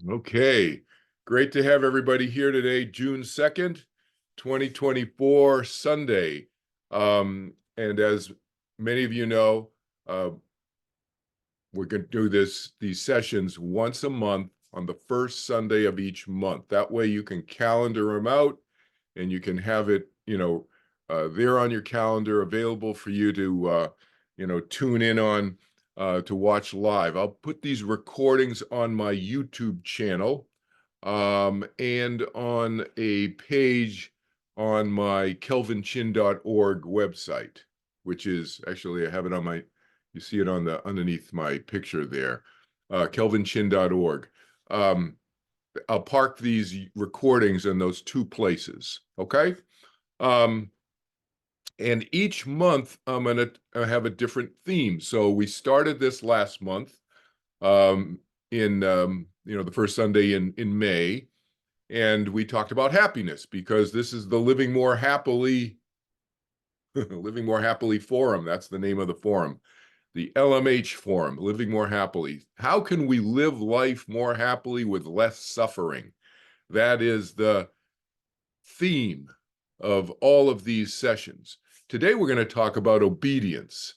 Okay, great to have everybody here today, June 2nd, 2024, Sunday. And as many of you know, we're going to do these sessions once a month on the first Sunday of each month. That way you can calendar them out and you can have it, there on your calendar available for you to, tune in on to watch live. I'll put these recordings on my YouTube channel and on a page on my kelvinchin.org website, which is actually, I have it on my, you see it on the underneath my picture there, kelvinchin.org. I'll park these recordings in those two places, okay? And each month I'm going to have a different theme. So we started this last month um, in the first Sunday in May, and we talked about happiness because this is the Living More Happily Living More Happily Forum. That's the name of the forum, the LMH Forum, Living More Happily. How can we live life more happily with less suffering? That is the theme of all of these sessions. Today, we're going to talk about obedience,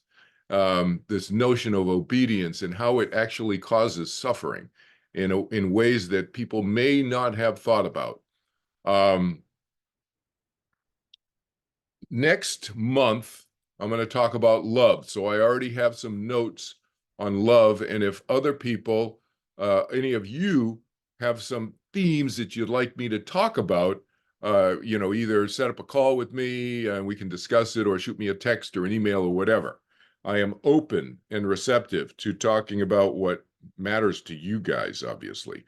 this notion of obedience and how it actually causes suffering in ways that people may not have thought about. Next month, I'm going to talk about love. So I already have some notes on love. And if other people, any of you have some themes that you'd like me to talk about, either set up a call with me and we can discuss it, or shoot me a text or an email or whatever. I am open and receptive to talking about what matters to you guys, obviously.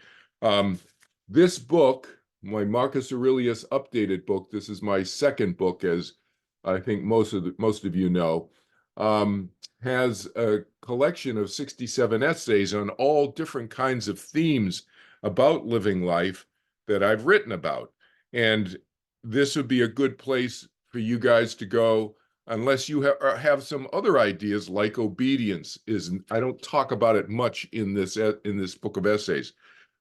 This book, my Marcus Aurelius updated book, this is my second book, as I think most of you know, has a collection of 67 essays on all different kinds of themes about living life that I've written about. And this would be a good place for you guys to go, unless you have some other ideas like obedience. I don't talk about it much in this book of essays,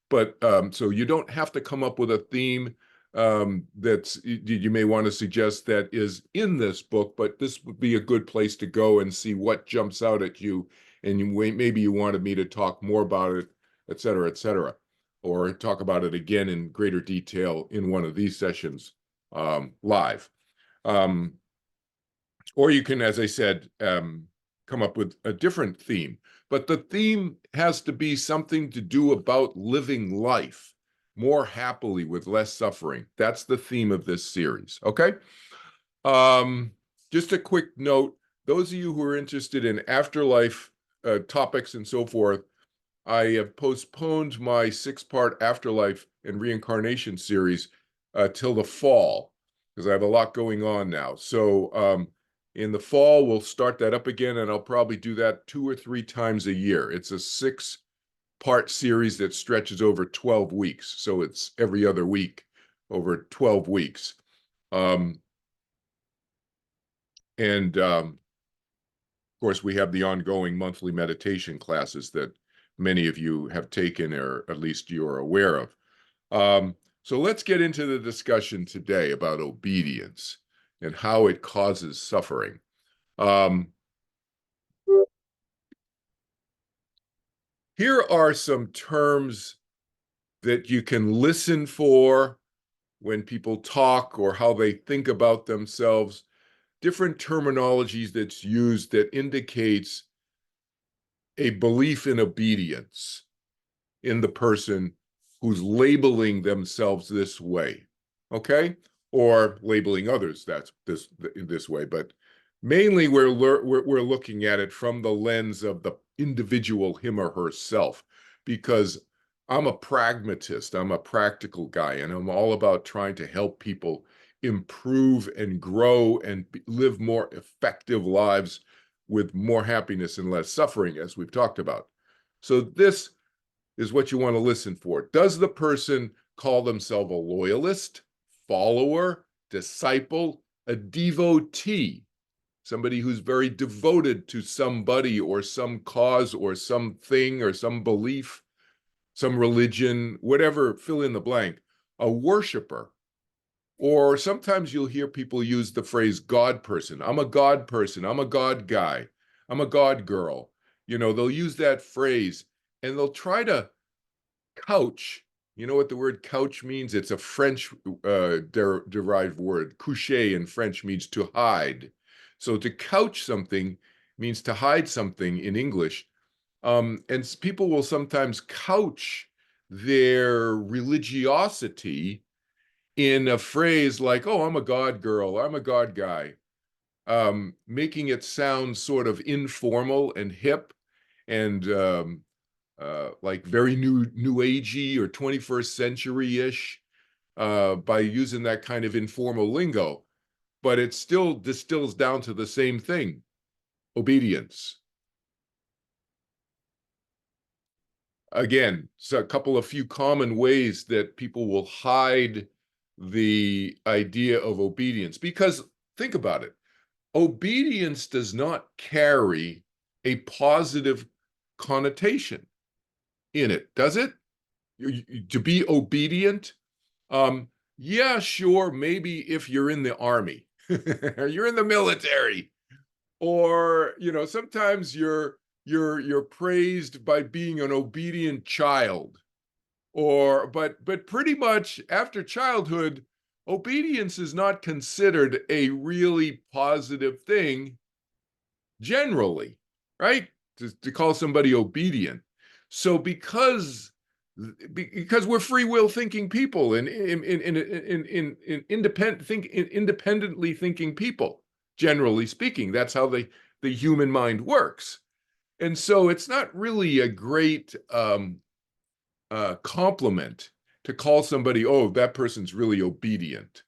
but so you don't have to come up with a theme that you may want to suggest that is in this book, but this would be a good place to go and see what jumps out at you, and maybe you wanted me to talk more about it, et cetera, or talk about it again in greater detail in one of these sessions live. Or you can, as I said, come up with a different theme. But the theme has to be something to do about living life more happily with less suffering. That's the theme of this series, okay? Just a quick note, those of you who are interested in afterlife topics and so forth, I have postponed my 6-part afterlife and reincarnation series till the fall, because I have a lot going on now. So in the fall, we'll start that up again, and I'll probably do that 2 or 3 times a year. It's a 6-part series that stretches over 12 weeks. So it's every other week over 12 weeks. Of course, we have the ongoing monthly meditation classes that many of you have taken, or at least you're aware of. So let's get into the discussion today about obedience and how it causes suffering. Here are some terms that you can listen for when people talk or how they think about themselves, different terminologies that's used that indicates a belief in obedience in the person who's labeling themselves this way, okay? Or labeling others this way, but mainly we're looking at it from the lens of the individual, him or herself, because I'm a pragmatist, I'm a practical guy, and I'm all about trying to help people improve and grow and live more effective lives with more happiness and less suffering, as we've talked about. So this is what you want to listen for. Does the person call themselves a loyalist, follower, disciple, a devotee, somebody who's very devoted to somebody or some cause or something or some belief, some religion, whatever, fill in the blank, a worshiper. Or sometimes you'll hear people use the phrase God person. I'm a God person. I'm a God guy. I'm a God girl. They'll use that phrase and they'll try to couch. You know what the word couch means? It's a French derived word. Coucher in French means to hide. So to couch something means to hide something in English. And people will sometimes couch their religiosity in a phrase like, oh, I'm a God girl, I'm a God guy, making it sound sort of informal and hip and like very new agey or 21st century-ish by using that kind of informal lingo. But it still distills down to the same thing: obedience. Again, so a few common ways that people will hide the idea of obedience. Because think about it, obedience does not carry a positive connotation in it, does it? To be obedient? Yeah, sure, maybe if you're in the army, or you're in the military, or sometimes you're praised by being an obedient child, but pretty much after childhood, obedience is not considered a really positive thing generally, right? To call somebody obedient. So because we're free will thinking people and in independently thinking people, generally speaking, that's how the human mind works. And so it's not really a great compliment to call somebody, oh, that person's really obedient.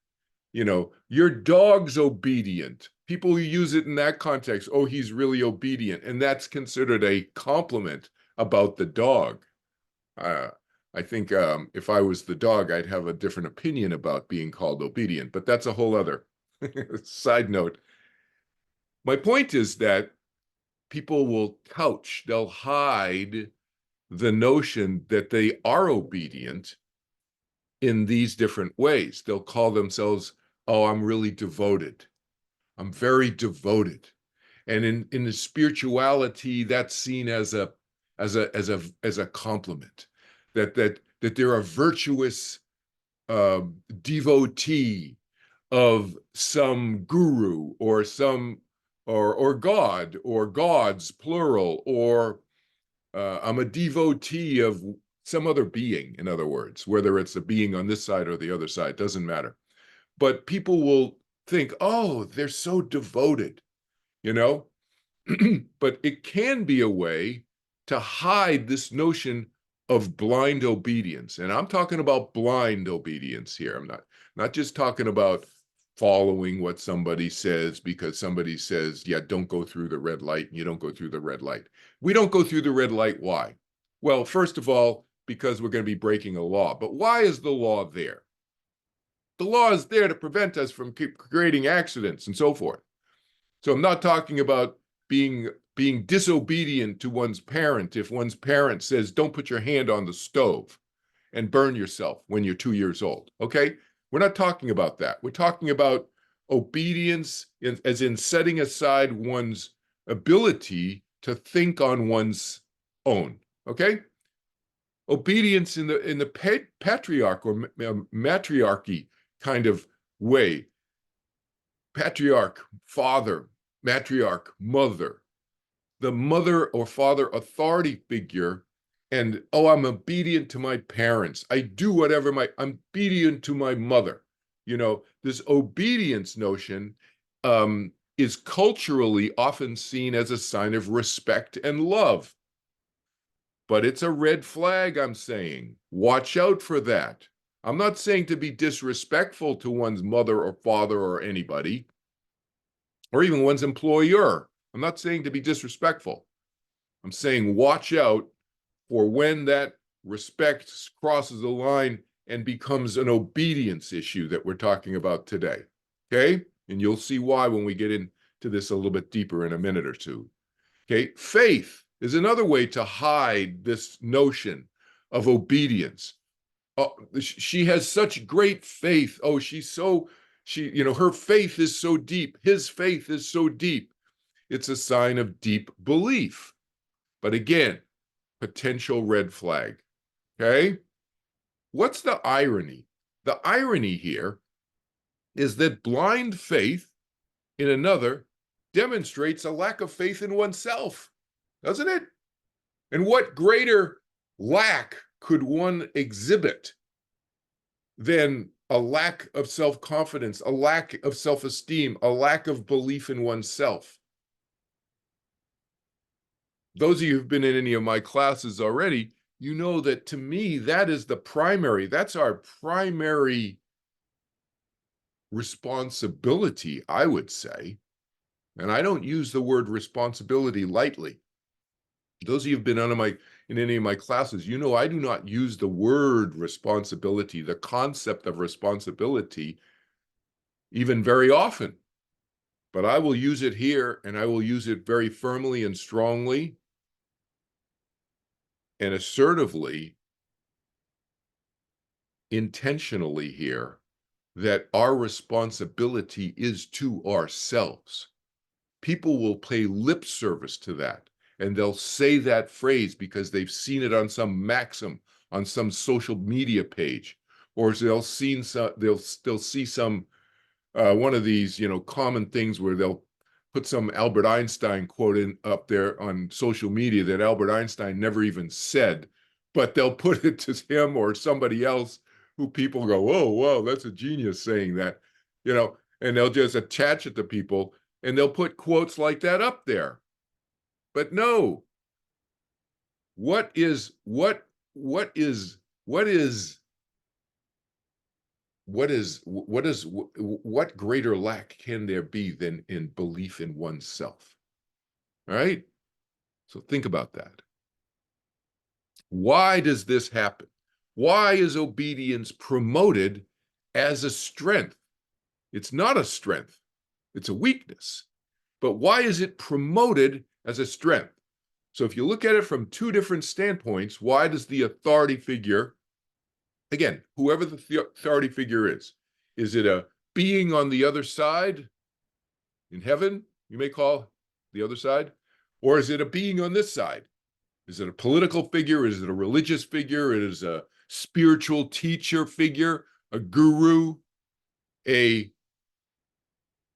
Your dog's obedient. People who use it in that context, oh, he's really obedient. And that's considered a compliment about the dog. I think if I was the dog, I'd have a different opinion about being called obedient, but that's a whole other side note. My point is that people will couch, they'll hide the notion that they are obedient in these different ways. They'll call themselves, oh, I'm really devoted. I'm very devoted. And in the spirituality, that's seen as a compliment, that they're a virtuous devotee of some guru or some or God or gods plural, or I'm a devotee of some other being, in other words, whether it's a being on this side or the other side, doesn't matter. But people will think, oh, they're so devoted, but it can be a way to hide this notion of blind obedience. And I'm talking about blind obedience here. I'm not just talking about following what somebody says because somebody says, yeah, don't go through the red light, and you don't go through the red light. We don't go through the red light. Why? Well, first of all, because we're going to be breaking a law. But why is the law there? The law is there to prevent us from creating accidents and so forth. So I'm not talking about being disobedient to one's parent if one's parent says, don't put your hand on the stove and burn yourself when you're 2 years old, okay? We're not talking about that. We're talking about obedience as in setting aside one's ability to think on one's own, okay? Obedience in the patriarch or matriarchy kind of way. Patriarch, father, matriarch, mother. The mother or father authority figure, and oh, I'm obedient to my parents. I do whatever I'm obedient to my mother. This obedience notion is culturally often seen as a sign of respect and love. But it's a red flag, I'm saying. Watch out for that. I'm not saying to be disrespectful to one's mother or father or anybody, or even one's employer. I'm not saying to be disrespectful. I'm saying watch out for when that respect crosses the line and becomes an obedience issue that we're talking about today. Okay? And you'll see why when we get into this a little bit deeper in a minute or two. Okay? Faith is another way to hide this notion of obedience. Oh, she has such great faith. Oh, her faith is so deep. His faith is so deep. It's a sign of deep belief. But again, potential red flag. Okay? What's the irony? The irony here is that blind faith in another demonstrates a lack of faith in oneself, doesn't it? And what greater lack could one exhibit than a lack of self-confidence, a lack of self-esteem, a lack of belief in oneself? Those of you who've been in any of my classes already, you know that to me, that's our primary responsibility, I would say. And I don't use the word responsibility lightly. Those of you who've been in any of my classes, you know I do not use the word responsibility, the concept of responsibility, even very often. But I will use it here, and I will use it very firmly and strongly and assertively, intentionally here, that our responsibility is to ourselves. People will pay lip service to that, and they'll say that phrase because they've seen it on some maxim, on some social media page, or they'll see some one of these common things where they'll put some Albert Einstein quote up there on social media that Albert Einstein never even said, but they'll put it to him or somebody else who people go, oh, wow, that's a genius saying that, and they'll just attach it to people and they'll put quotes like that up there. But no, what greater lack can there be than in belief in oneself? All right? So think about that. Why does this happen? Why is obedience promoted as a strength? It's not a strength. It's a weakness. But why is it promoted as a strength? So if you look at it from two different standpoints, why does the authority figure, again, whoever the authority figure is it a being on the other side in heaven, you may call the other side, or is it a being on this side? Is it a political figure? Is it a religious figure? Is it a spiritual teacher figure, a guru, a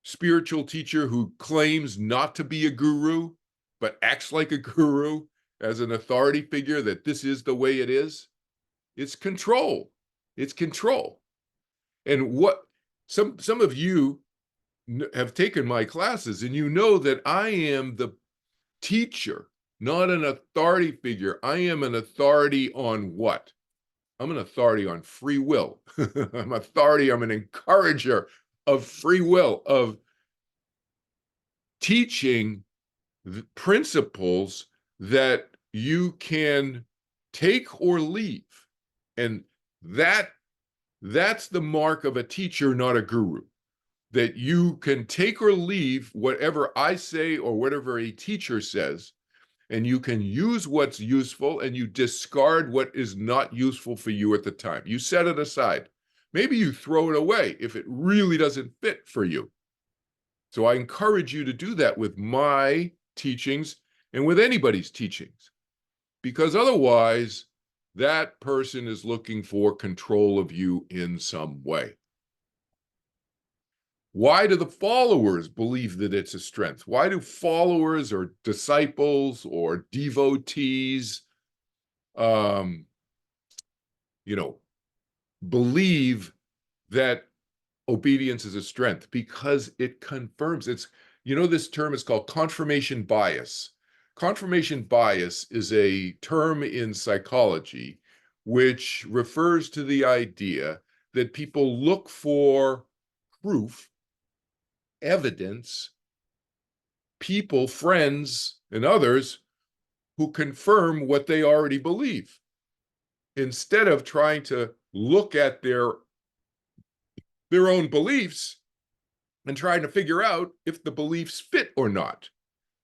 spiritual teacher who claims not to be a guru, but acts like a guru as an authority figure that this is the way it is? It's control. It's control. And what some of you have taken my classes, and you know that I am the teacher, not an authority figure. I am an authority on what? I'm an authority on free will. I'm an encourager of free will, of teaching the principles that you can take or leave. And that's the mark of a teacher, not a guru. That you can take or leave whatever I say or whatever a teacher says, and you can use what's useful and you discard what is not useful for you at the time. You set it aside. Maybe you throw it away if it really doesn't fit for you. So I encourage you to do that with my teachings and with anybody's teachings, because otherwise that person is looking for control of you in some way. Why do the followers believe that it's a strength? Why do followers or disciples or devotees, believe that obedience is a strength? Because it confirms. This term is called confirmation bias. Confirmation bias is a term in psychology which refers to the idea that people look for proof, evidence, people, friends, and others who confirm what they already believe, instead of trying to look at their own beliefs and trying to figure out if the beliefs fit or not.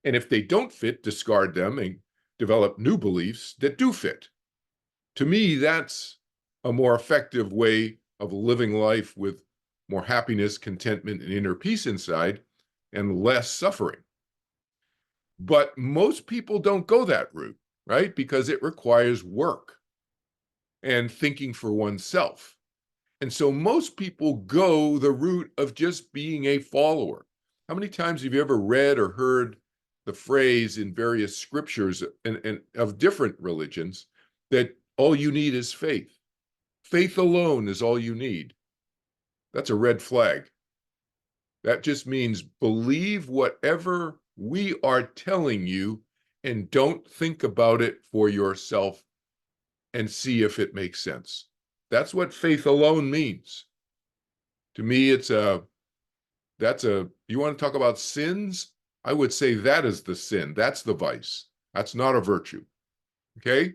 And if they don't fit, discard them and develop new beliefs that do fit. To me, that's a more effective way of living life with more happiness, contentment, and inner peace inside, and less suffering. But most people don't go that route, right? Because it requires work and thinking for oneself. And so most people go the route of just being a follower. How many times have you ever read or heard the phrase in various scriptures and of different religions that all you need is faith? Faith alone is all you need. That's a red flag. That just means believe whatever we are telling you and don't think about it for yourself and see if it makes sense. That's what faith alone means. To me, you want to talk about sins? I would say that is the sin. That's the vice. That's not a virtue. Okay?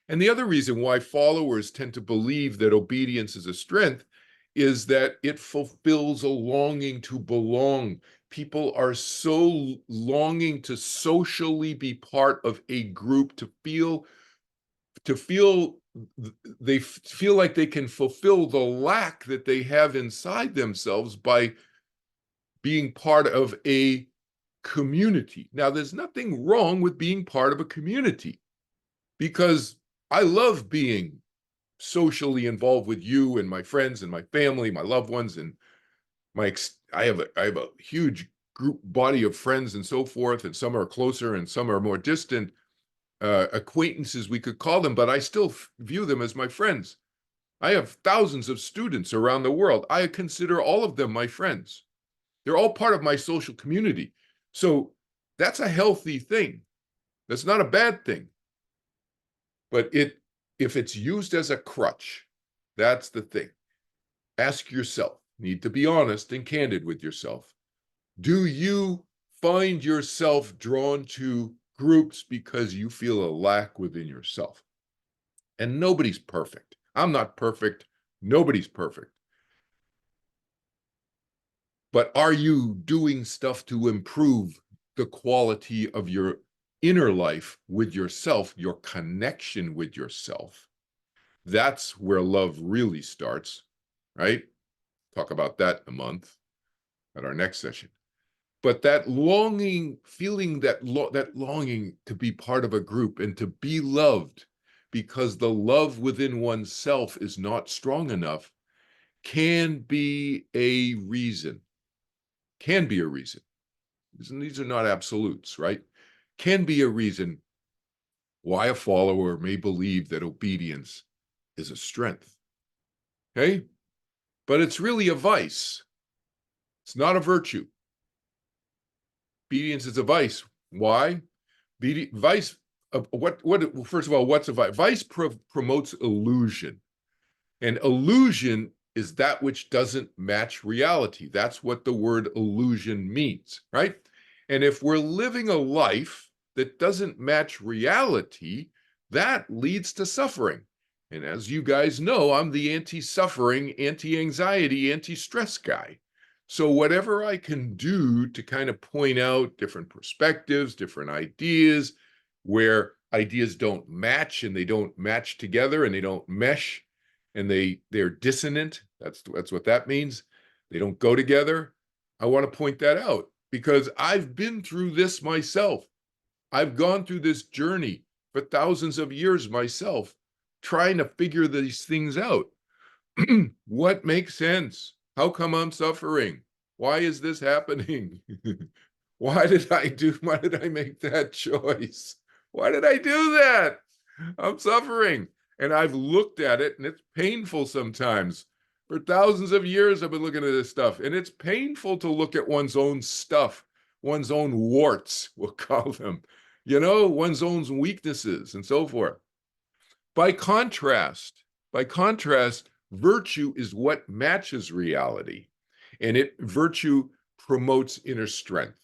And the other reason why followers tend to believe that obedience is a strength is that it fulfills a longing to belong. People are so longing to socially be part of a group, they feel like they can fulfill the lack that they have inside themselves by being part of a community. Now, there's nothing wrong with being part of a community, because I love being socially involved with you and my friends and my family, my loved ones, and I have a huge group body of friends and so forth, and some are closer and some are more distant, acquaintances we could call them, but I still view them as my friends. I have thousands of students around the world. I consider all of them my friends. They're all part of my social community. So that's a healthy thing. That's not a bad thing. But if it's used as a crutch, that's the thing. Ask yourself, need to be honest and candid with yourself. Do you find yourself drawn to groups because you feel a lack within yourself? And nobody's perfect. I'm not perfect. Nobody's perfect. But are you doing stuff to improve the quality of your inner life with yourself, your connection with yourself? That's where love really starts, right? Talk about that in a month at our next session. But that longing, feeling that longing to be part of a group and to be loved because the love within oneself is not strong enough can be a reason. Can be a reason. These are not absolutes, right? Can be a reason why a follower may believe that obedience is a strength. Okay? But it's really a vice. It's not a virtue. Obedience is a vice. Why? Vice, first of all, what's a vice? Vice promotes illusion. And illusion is that which doesn't match reality. That's what the word illusion means, right? And if we're living a life that doesn't match reality, that leads to suffering. And as you guys know, I'm the anti-suffering, anti-anxiety, anti-stress guy. So whatever I can do to kind of point out different perspectives, different ideas, where ideas don't match and they don't match together and they don't mesh and they're dissonant, that's what that means. They don't go together. I want to point that out because I've been through this myself. I've gone through this journey for thousands of years myself, trying to figure these things out. What makes sense? How come I'm suffering? Why is this happening? Why did I make that choice? Why did I do that? I'm suffering. And I've looked at it and it's painful sometimes. For thousands of years, I've been looking at this stuff, and it's painful to look at one's own stuff, one's own warts, we'll call them, one's own weaknesses and so forth. By contrast, virtue is what matches reality, and virtue promotes inner strength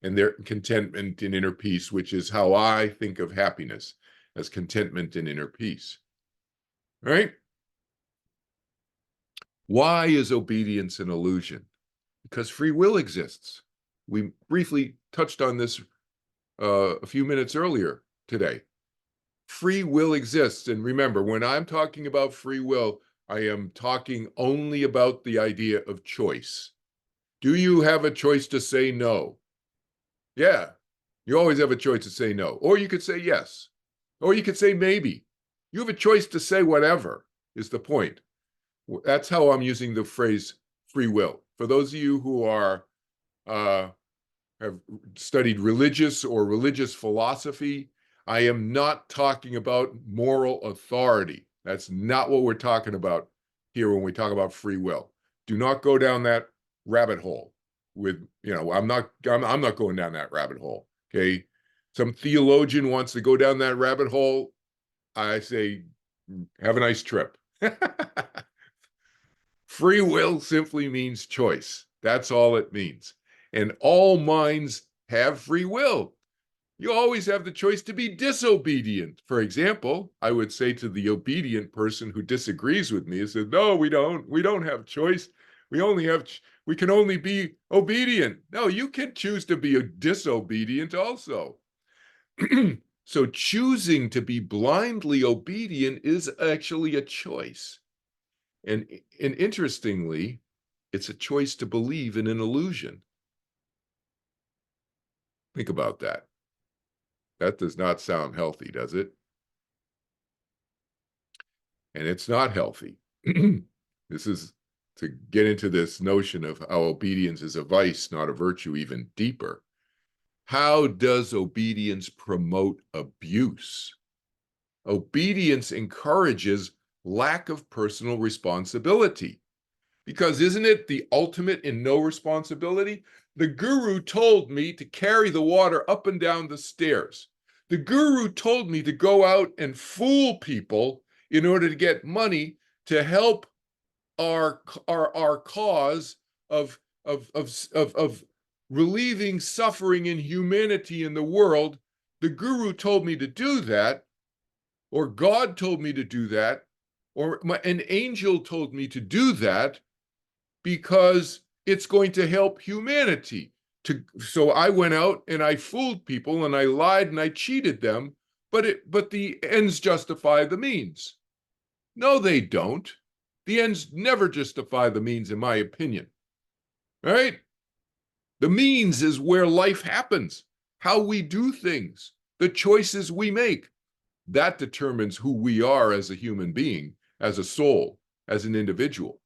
and their contentment and inner peace, which is how I think of happiness, as contentment and inner peace. Right? Why is obedience an illusion? Because free will exists. We briefly touched on this a few minutes earlier today. Free will exists. And remember, when I'm talking about free will, I am talking only about the idea of choice. Do you have a choice to say no? Yeah, you always have a choice to say no. Or you could say yes. Or you could say maybe. You have a choice to say whatever, is the point. That's how I'm using the phrase free will. For those of you who are have studied religious or religious philosophy, I am not talking about moral authority. That's not what we're talking about here when we talk about free will. Do not go down that rabbit hole with, I'm not going down that rabbit hole. Okay. Some theologian wants to go down that rabbit hole. I say, have a nice trip. Free will simply means choice. That's all it means. And all minds have free will. You always have the choice to be disobedient. For example, I would say to the obedient person who disagrees with me, I said, no, we don't. We don't have choice. We can only be obedient. No, you can choose to be disobedient also. So choosing to be blindly obedient is actually a choice. And interestingly, it's a choice to believe in an illusion. Think about that. That does not sound healthy, does it? And it's not healthy. This is to get into this notion of how obedience is a vice, not a virtue, even deeper. How does obedience promote abuse? Obedience encourages lack of personal responsibility. Because isn't it the ultimate in no responsibility? The guru told me to carry the water up and down the stairs. The guru told me to go out and fool people in order to get money to help our cause of relieving suffering and humanity in the world. The guru told me to do that, or God told me to do that, or an angel told me to do that, because it's going to help humanity. So I went out and I fooled people and I lied and I cheated them, but the ends justify the means. No, they don't. The ends never justify the means, in my opinion. Right? The means is where life happens, how we do things, the choices we make. That determines who we are as a human being, as a soul, as an individual.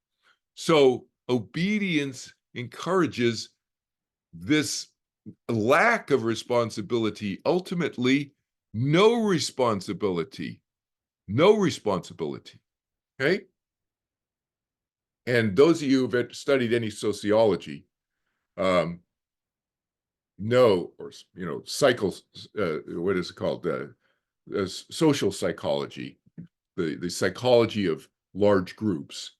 So obedience encourages this lack of responsibility, ultimately no responsibility, okay? And those of you who have studied any sociology know, or, what is it called? Social psychology, the psychology of large groups.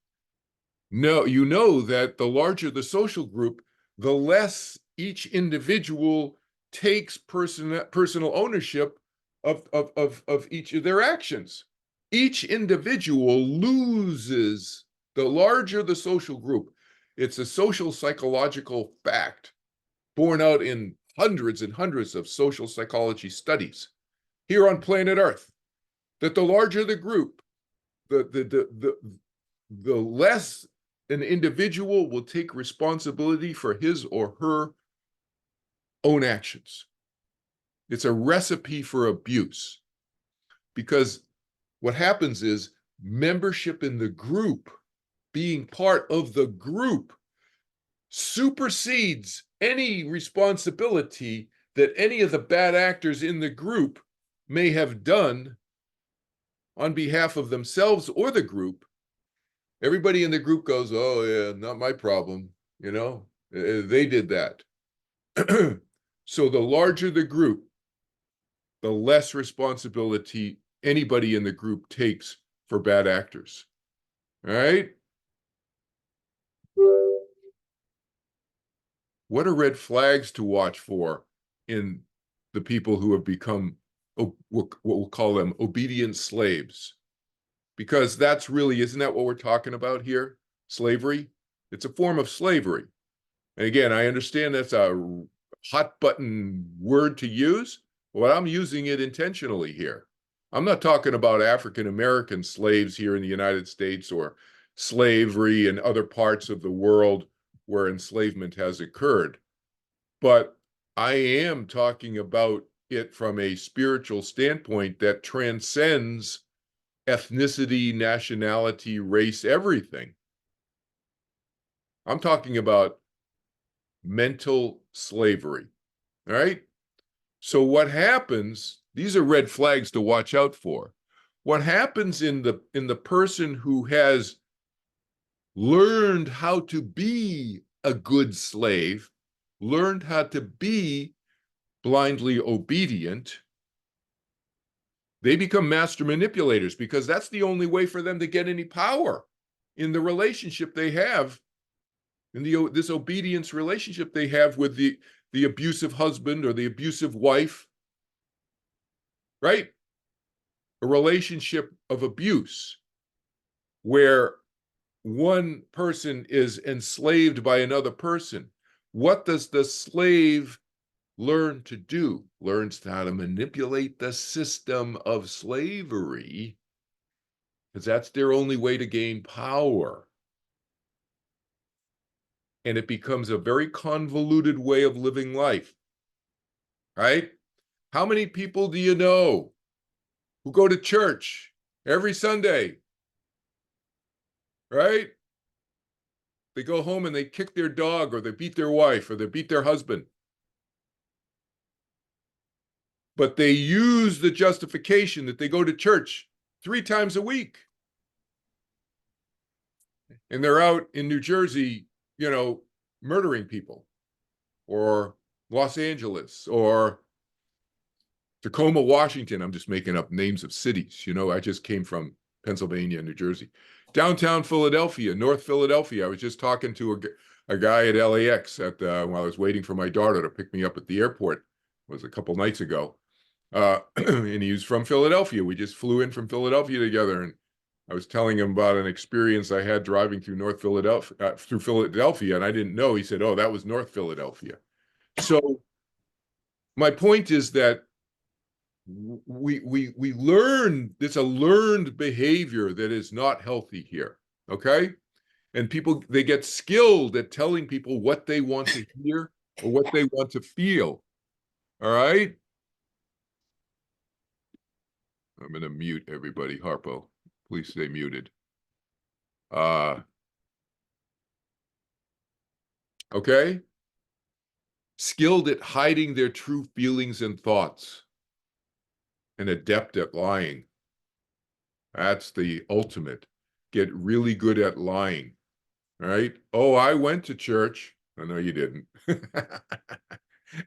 No, you know that the larger the social group, the less each individual takes personal ownership of each of their actions. Each individual loses the larger the social group. It's a social psychological fact borne out in hundreds and hundreds of social psychology studies here on planet Earth, that the larger the group, the less an individual will take responsibility for his or her own actions. It's a recipe for abuse, because what happens is membership in the group, being part of the group, supersedes any responsibility that any of the bad actors in the group may have done on behalf of themselves or the group. Everybody in the group goes, oh yeah, not my problem. They did that. So the larger the group, the less responsibility anybody in the group takes for bad actors. All right? What are red flags to watch for in the people who have become what we'll call them obedient slaves? Because that's really, isn't that what we're talking about here? Slavery? It's a form of slavery. And again, I understand that's a hot button word to use, but I'm using it intentionally here. I'm not talking about African American slaves here in the United States or slavery in other parts of the world where enslavement has occurred. But I am talking about it from a spiritual standpoint that transcends ethnicity, nationality, race, everything. I'm talking about mental slavery. All right. So what happens, these are red flags to watch out for. What happens in the person who has learned how to be a good slave, learned how to be blindly obedient, they become master manipulators because that's the only way for them to get any power in the relationship they have, in this obedience relationship they have with the abusive husband or the abusive wife, right? A relationship of abuse where one person is enslaved by another person. What does the slave learn to do? Learns how to manipulate the system of slavery, because that's their only way to gain power. And it becomes a very convoluted way of living life, right? How many people do you know who go to church every Sunday, right? They go home and they kick their dog, or they beat their wife, or they beat their husband. But they use the justification that they go to church 3 times a week. And they're out in New Jersey, murdering people, or Los Angeles, or Tacoma, Washington. I'm just making up names of cities. I just came from Pennsylvania and New Jersey. Downtown Philadelphia, North Philadelphia. I was just talking to a guy at LAX while I was waiting for my daughter to pick me up at the airport. It was a couple nights ago. And he was from Philadelphia. We just flew in from Philadelphia together, and I was telling him about an experience I had driving through Philadelphia, and I didn't know. He said, "Oh, that was North Philadelphia." So my point is that we learn, it's a learned behavior that is not healthy here. Okay. And people, they get skilled at telling people what they want to hear or what they want to feel. All right. I'm going to mute everybody. Harpo, please stay muted. Okay. Skilled at hiding their true feelings and thoughts, and adept at lying. That's the ultimate. Get really good at lying. All right. Oh, I went to church. Oh, no, you didn't.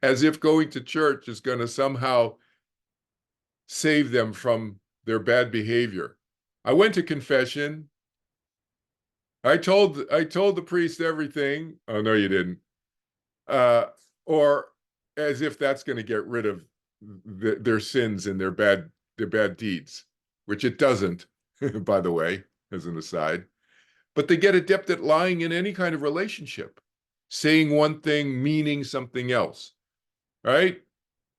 As if going to church is going to somehow save them from their bad behavior. I went to confession. I told the priest everything. Oh, no, you didn't. Or as if that's going to get rid of their sins and their bad deeds, which it doesn't, by the way, as an aside. But they get adept at lying in any kind of relationship, saying one thing, meaning something else, right?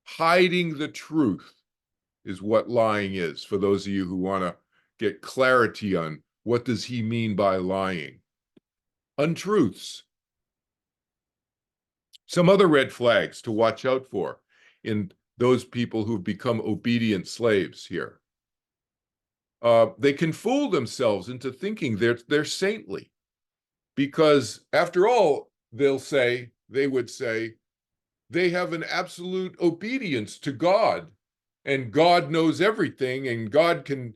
Hiding the truth is what lying is, for those of you who want to get clarity on what does he mean by lying. Untruths. Some other red flags to watch out for in those people who've become obedient slaves here. They can fool themselves into thinking they're saintly, because after all, they would say, they have an absolute obedience to God, and God knows everything, and God can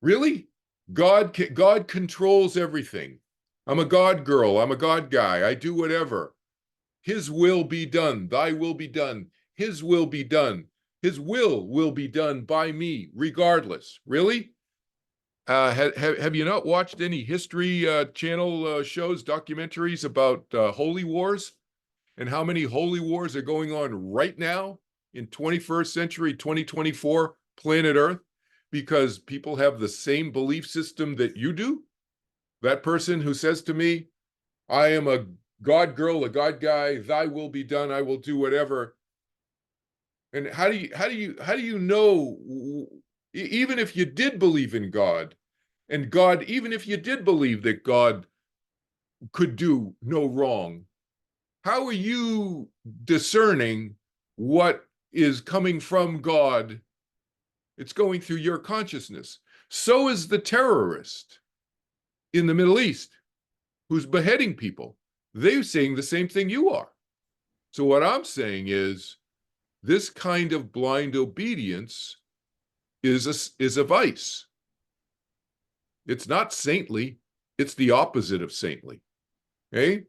really, God controls everything. I'm a God girl. I'm a God guy. I do whatever. His will be done. Thy will be done. His will be done. His will be done by me, regardless. Really? Have you not watched any History Channel shows, documentaries about holy wars, and how many holy wars are going on right now in 21st century, 2024 planet Earth, because people have the same belief system that you do? That person who says to me, I am a God girl, a God guy, thy will be done, I will do whatever. And how do you know Even if you did believe in God, and God, even if you did believe that God could do no wrong, how are you discerning what is coming from God? It's going through your consciousness. So is the terrorist in the Middle East who's beheading people. They're saying the same thing you are. So what I'm saying is this kind of blind obedience is a vice. It's not saintly. It's the opposite of saintly. Okay?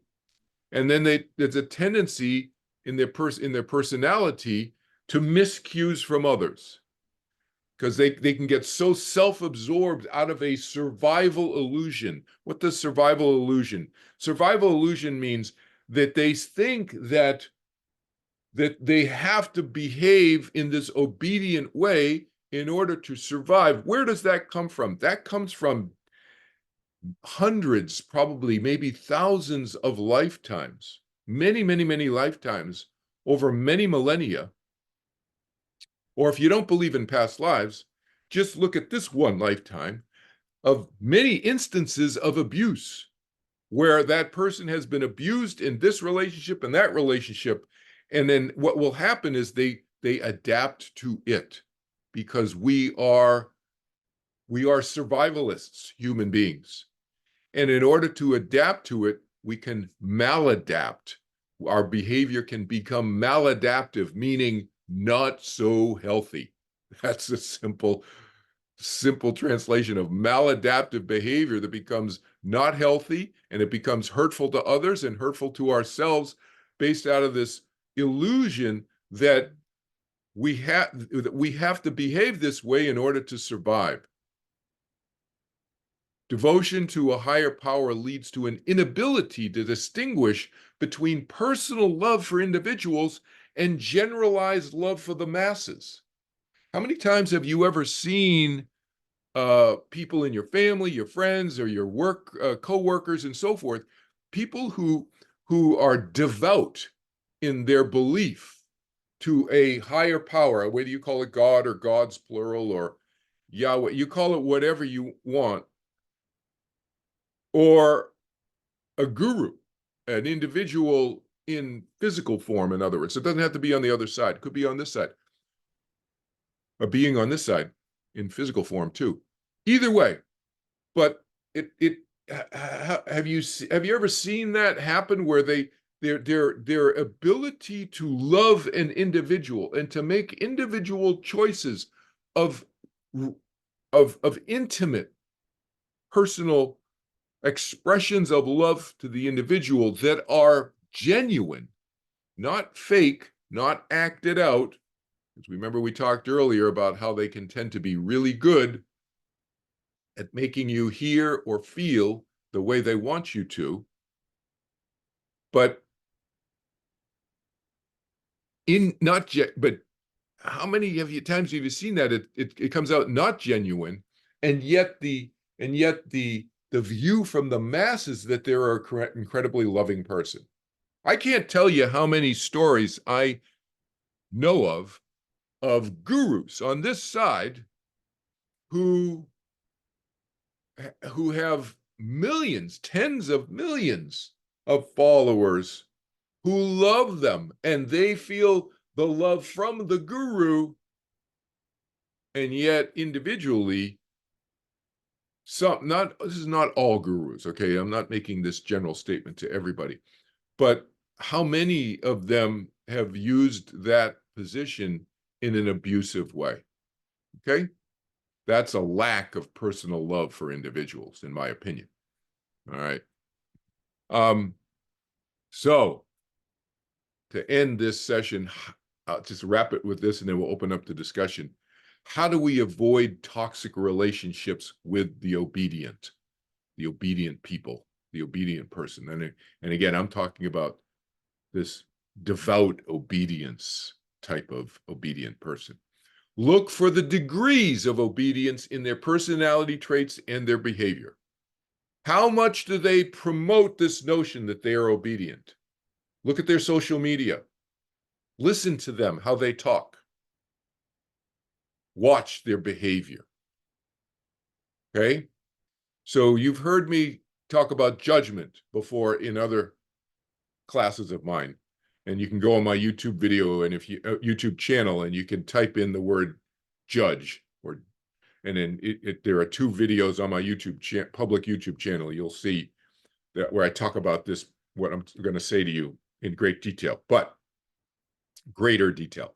And then there's a tendency in their personality to miscues from others, because they can get so self-absorbed out of a survival illusion. What does survival illusion? Survival illusion means that they think that they have to behave in this obedient way in order to survive. Where does that come from? That comes from hundreds, probably maybe thousands of lifetimes, many, many, many lifetimes over many millennia. Or if you don't believe in past lives, just look at this one lifetime of many instances of abuse where that person has been abused in this relationship and that relationship. And then what will happen is they adapt to it, because we are survivalists, human beings. And in order to adapt to it, we can maladapt. Our behavior can become maladaptive, meaning not so healthy. That's a simple translation of maladaptive behavior that becomes not healthy, and it becomes hurtful to others and hurtful to ourselves, based out of this illusion that we have to behave this way in order to survive. Devotion to a higher power leads to an inability to distinguish between personal love for individuals and generalized love for the masses. How many times have you ever seen people in your family, your friends, or your work co-workers and so forth, people who are devout in their belief to a higher power, whether you call it God or God's plural or Yahweh, you call it whatever you want, or a guru, an individual in physical form, in other words. It doesn't have to be on the other side. It could be on this side. A being on this side in physical form too. Either way, but have you ever seen that happen, where their ability to love an individual and to make individual choices of intimate personal expressions of love to the individual that are genuine, not fake, not acted out. Because remember, we talked earlier about how they can tend to be really good at making you hear or feel the way they want you to. But but how many times have you seen that it comes out not genuine, and yet the view from the masses that they're an incredibly loving person. I can't tell you how many stories I know of gurus on this side who have millions, tens of millions of followers who love them, and they feel the love from the guru, and yet individually, this is not all gurus, okay? I'm not making this general statement to everybody, but how many of them have used that position in an abusive way? Okay? That's a lack of personal love for individuals, in my opinion. All right. So to end this session, I'll just wrap it with this, and then we'll open up the discussion. How do we avoid toxic relationships with the obedient people, the obedient person? And again, I'm talking about this devout obedience type of obedient person. Look for the degrees of obedience in their personality traits and their behavior. How much do they promote this notion that they are obedient? Look at their social media. Listen to them, how they talk. watch their behavior. Okay? So you've heard me talk about judgment before in other classes of mine. And you can go on my YouTube video and if you YouTube channel and you can type in the word judge and then there are 2 videos on my public YouTube channel. You'll see that where I talk about this, what I'm going to say to you in great detail, but greater detail.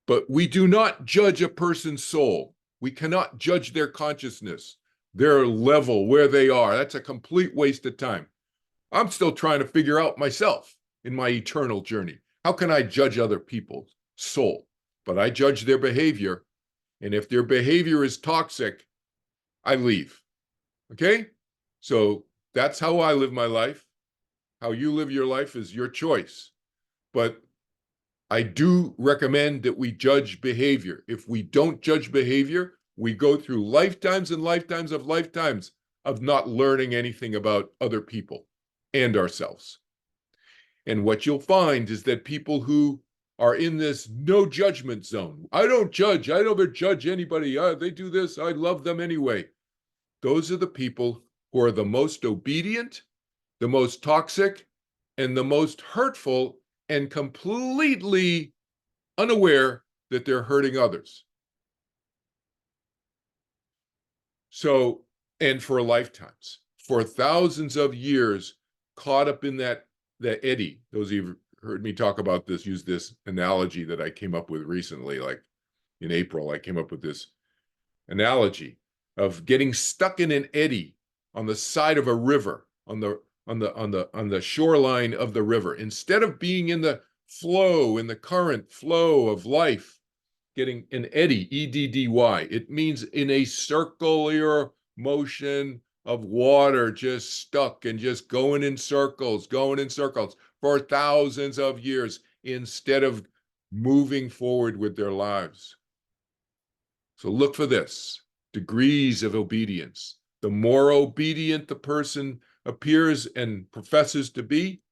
But we do not judge a person's soul. We cannot judge their consciousness, their level, where they are. That's a complete waste of time. I'm still trying to figure out myself in my eternal journey. How can I judge other people's soul? But I judge their behavior. And if their behavior is toxic, I leave. Okay? So that's how I live my life. How you live your life is your choice. But I do recommend that we judge behavior. If we don't judge behavior, we go through lifetimes and lifetimes of not learning anything about other people and ourselves. And what you'll find is that people who are in this no judgment zone, I don't judge, I never judge anybody, they do this, I love them anyway. Those are the people who are the most obedient, the most toxic, and the most hurtful, and completely unaware that they're hurting others. So, and for lifetimes, for thousands of years, caught up in that eddy. Those of you who've heard me talk about this, use this analogy that I came up with recently, like in April, I came up with this analogy of getting stuck in an eddy on the side of a river, on the shoreline of the river. Instead of being in the flow, in the current flow of life, getting an eddy, E-D-D-Y. It means in a circular motion of water, just stuck and just going in circles for thousands of years instead of moving forward with their lives. So look for this, degrees of obedience. The more obedient the person appears and professes to be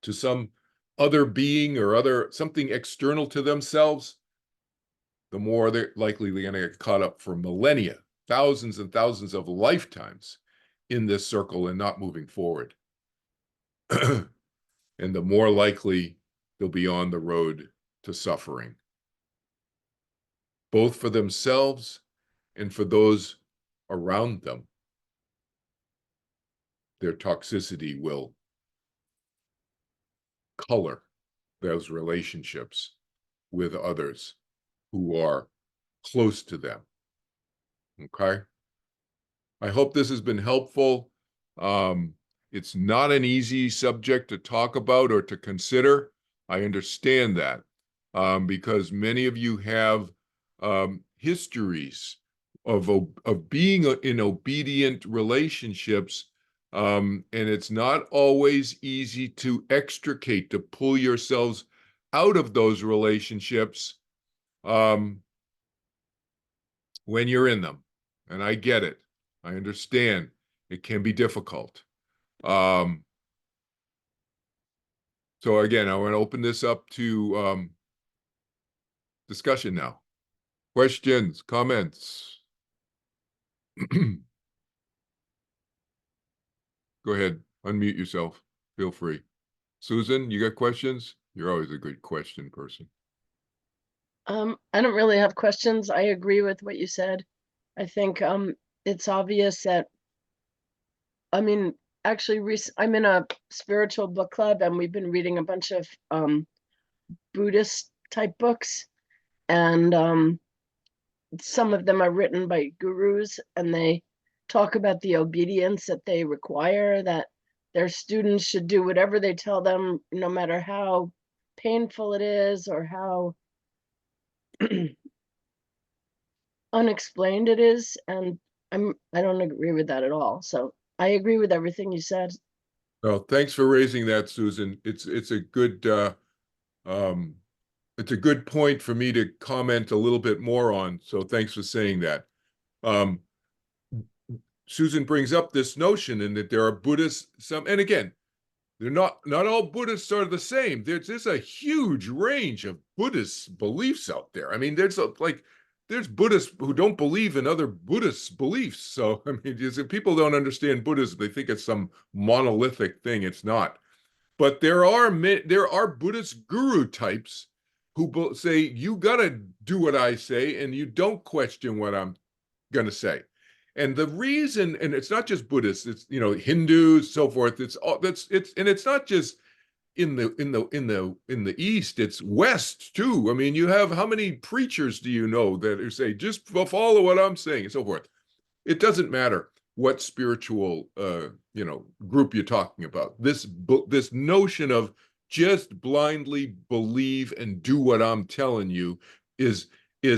to some other being or something external to themselves, the more they're likely going to get caught up for millennia, thousands and thousands of lifetimes in this circle and not moving forward. And the more likely they'll be on the road to suffering, both for themselves and for those around them. Their toxicity will color those relationships with others who are close to them. Okay? I hope this has been helpful. It's not an easy subject to talk about or to consider. I understand that because many of you have histories of being in obedient relationships, and it's not always easy to extricate, to pull yourselves out of those relationships when you're in them. And I get it. I understand. It can be difficult. So again, I want to open this up to discussion now. Questions, comments? Go ahead, unmute yourself. Feel free. Susan, you got questions? You're always a good question person. I don't really have questions. I agree with what you said. I think it's obvious that, I mean, actually, I'm in a spiritual book club and we've been reading a bunch of Buddhist type books, and some of them are written by gurus, and they talk about the obedience that they require, that their students should do whatever they tell them, no matter how painful it is or how unexplained it is. And I don't agree with that at all. So I agree with everything you said. Well, thanks for raising that, Susan. It's a good point for me to comment a little bit more on. So thanks for saying that. Susan brings up this notion and that there are Buddhists, and again, they're not all Buddhists are the same. There's a huge range of Buddhist beliefs out there. I mean, there's like there's Buddhists who don't believe in other Buddhist beliefs. So I mean, if people don't understand Buddhism, they think it's some monolithic thing. It's not. But there are Buddhist guru types who say you got to do what I say and you don't question what I'm going to say. And the reason, and it's not just Buddhists, it's Hindus, so forth. It's not just in the East, it's West too. I mean, you have, how many preachers do you know that say just follow what I'm saying and so forth? It doesn't matter what spiritual group you're talking about. This notion of just blindly believe and do what I'm telling you is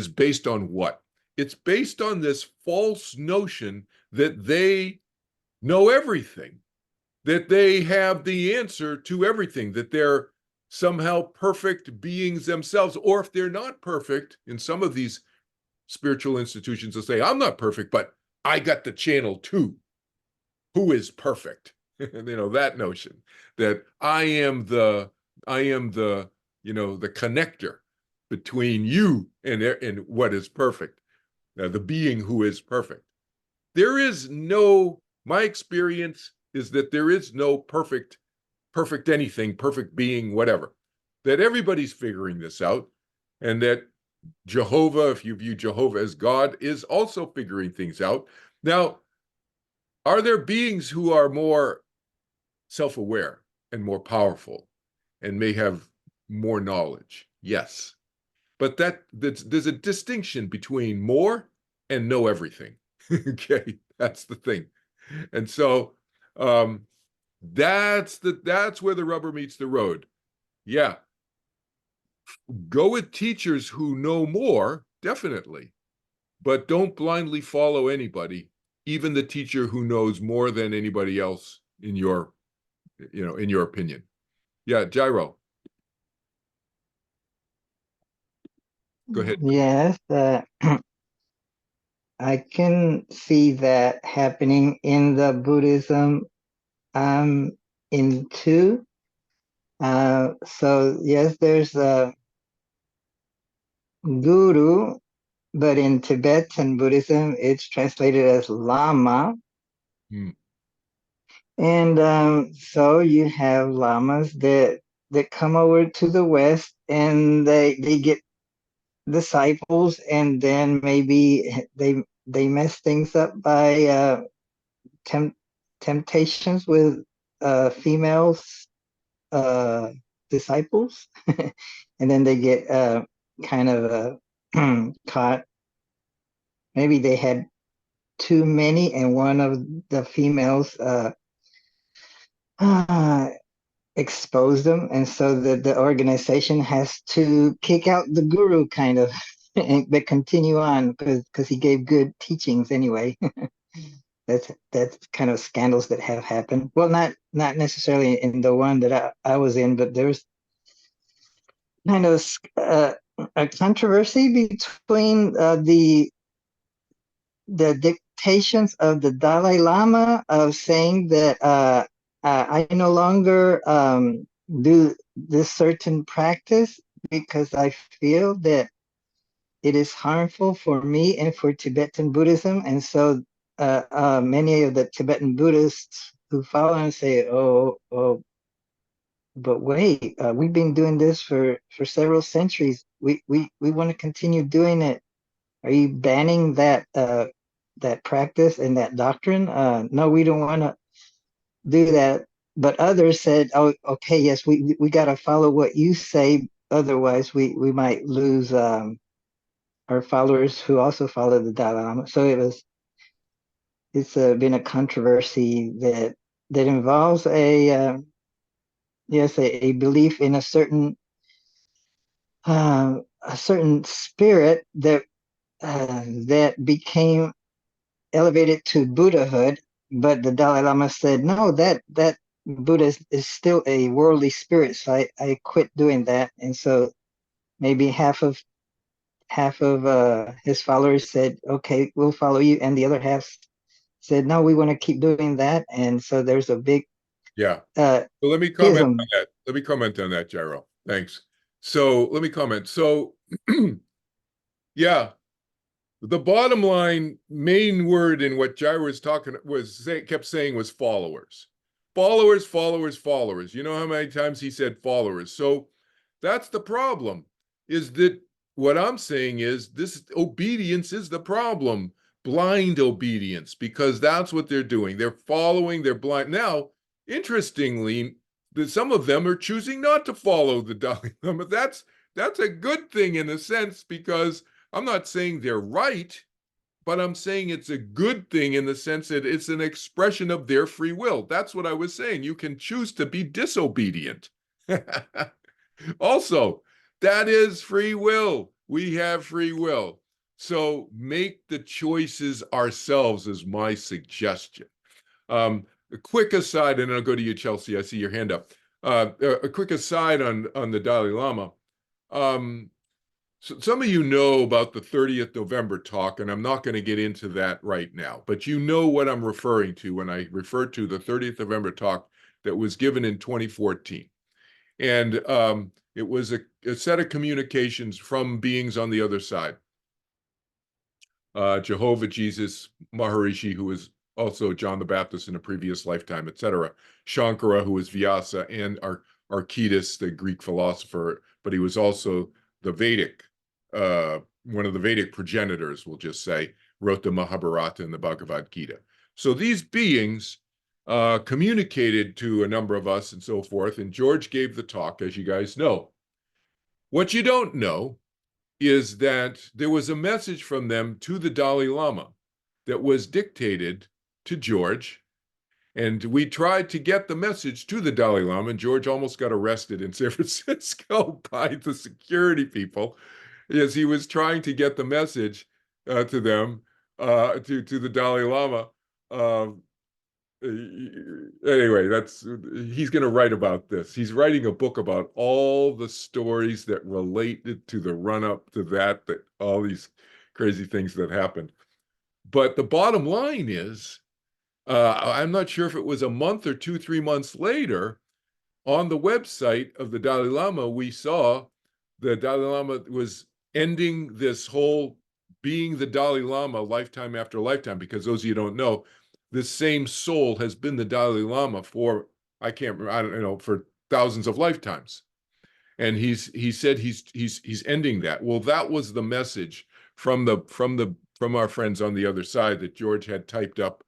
based on what? It's based on this false notion that they know everything, that they have the answer to everything, that they're somehow perfect beings themselves. Or if they're not perfect, in some of these spiritual institutions, they'll say, I'm not perfect, but I got the channel too. Who is perfect? That notion that I am the the connector between you and what is perfect, the being who is perfect. There is no, my experience is that there is no perfect anything, perfect being, whatever. That everybody's figuring this out, and that Jehovah, if you view Jehovah as God, is also figuring things out. Now, are there beings who are more self-aware and more powerful and may have more knowledge? Yes. But there's a distinction between more and know everything. Okay, that's the thing. And so that's where the rubber meets the road. Yeah, go with teachers who know more, definitely, but don't blindly follow anybody, even the teacher who knows more than anybody else in your opinion. Yeah, Gyro, go ahead. Yes, I can see that happening in the Buddhism I'm into. So yes, there's a guru, but in Tibetan Buddhism, it's translated as lama. Hmm. And so you have lamas that come over to the West, and they get disciples, and then maybe they mess things up by temp- temptations with females disciples, and then they get kind of caught. Maybe they had too many, and one of the females uh, exposed them, and so the organization has to kick out the guru, kind of, but continue on because he gave good teachings anyway. That's kind of scandals that have happened. Well, not necessarily in the one that I was in, but there's kind of a controversy between the dictations of the Dalai Lama of saying that I no longer do this certain practice because I feel that it is harmful for me and for Tibetan Buddhism. And so many of the Tibetan Buddhists who follow and say, oh, but wait, we've been doing this for several centuries. We want to continue doing it. Are you banning that practice and that doctrine? No, we don't want to do that. But others said, oh, okay, yes, we got to follow what you say. Otherwise, we might lose our followers who also follow the Dalai Lama. So it's been a controversy that involves a belief in a certain spirit that became elevated to Buddhahood, but the Dalai Lama said, no, that Buddha is still a worldly spirit, so I quit doing that. And so maybe half of his followers said, okay, we'll follow you, and the other half said, no, we want to keep doing that. And so there's a big Yeah. uh, So let me comment on schism. that. Let me comment on that, Gyro. Thanks. So let me comment. So yeah, The bottom line, main word in what Jair was kept saying was followers. Followers, followers, followers. You know how many times he said followers. So that's the problem, is that what I'm saying is this obedience is the problem. Blind obedience, because that's what they're doing. They're following, they're blind. Now, interestingly, some of them are choosing not to follow the Dalai Lama. That's a good thing in a sense, because I'm not saying they're right, but I'm saying it's a good thing in the sense that it's an expression of their free will. That's what I was saying. You can choose to be disobedient. Also, that is free will. We have free will. So make the choices ourselves is my suggestion. A quick aside, and I'll go to you, Chelsea. I see your hand up. A quick aside on the Dalai Lama. So some of you know about the 30th November talk, and I'm not going to get into that right now, but you know what I'm referring to when I refer to the 30th November talk that was given in 2014. And it was a set of communications from beings on the other side. Jehovah, Jesus, Maharishi, who was also John the Baptist in a previous lifetime, etc. Shankara, who was Vyasa, and Archytas, the Greek philosopher, but he was also the Vedic, one of the Vedic progenitors, we'll just say, wrote the Mahabharata and the Bhagavad Gita. So these beings communicated to a number of us and so forth, and George gave the talk, as you guys know. What you don't know is that there was a message from them to the Dalai Lama that was dictated to George, and we tried to get the message to the Dalai Lama, and George almost got arrested in San Francisco by the security people as he was trying to get the message to them, to the Dalai Lama. Anyway, he's going to write about this. He's writing a book about all the stories that related to the run-up to that all these crazy things that happened. But the bottom line is, I'm not sure if it was a month or 2-3 months later, on the website of the Dalai Lama, we saw the Dalai Lama was ending this whole being the Dalai Lama lifetime after lifetime, because those of you who don't know, this same soul has been the Dalai Lama for, I don't know, for thousands of lifetimes. And he said he's ending that. Well, that was the message from our friends on the other side that George had typed up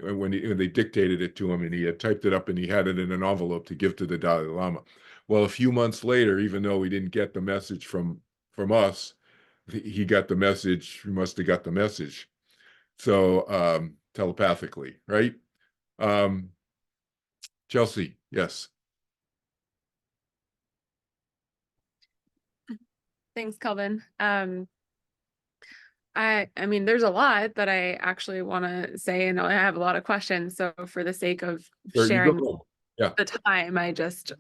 when they dictated it to him, and he had typed it up and he had it in an envelope to give to the Dalai Lama. Well, a few months later, even though we didn't get the message from us, he got the message. He must have got the message. So telepathically, right? Chelsea, yes. Thanks, Kelvin. I mean, there's a lot that I actually want to say, and I have a lot of questions. So for the sake of sharing the time,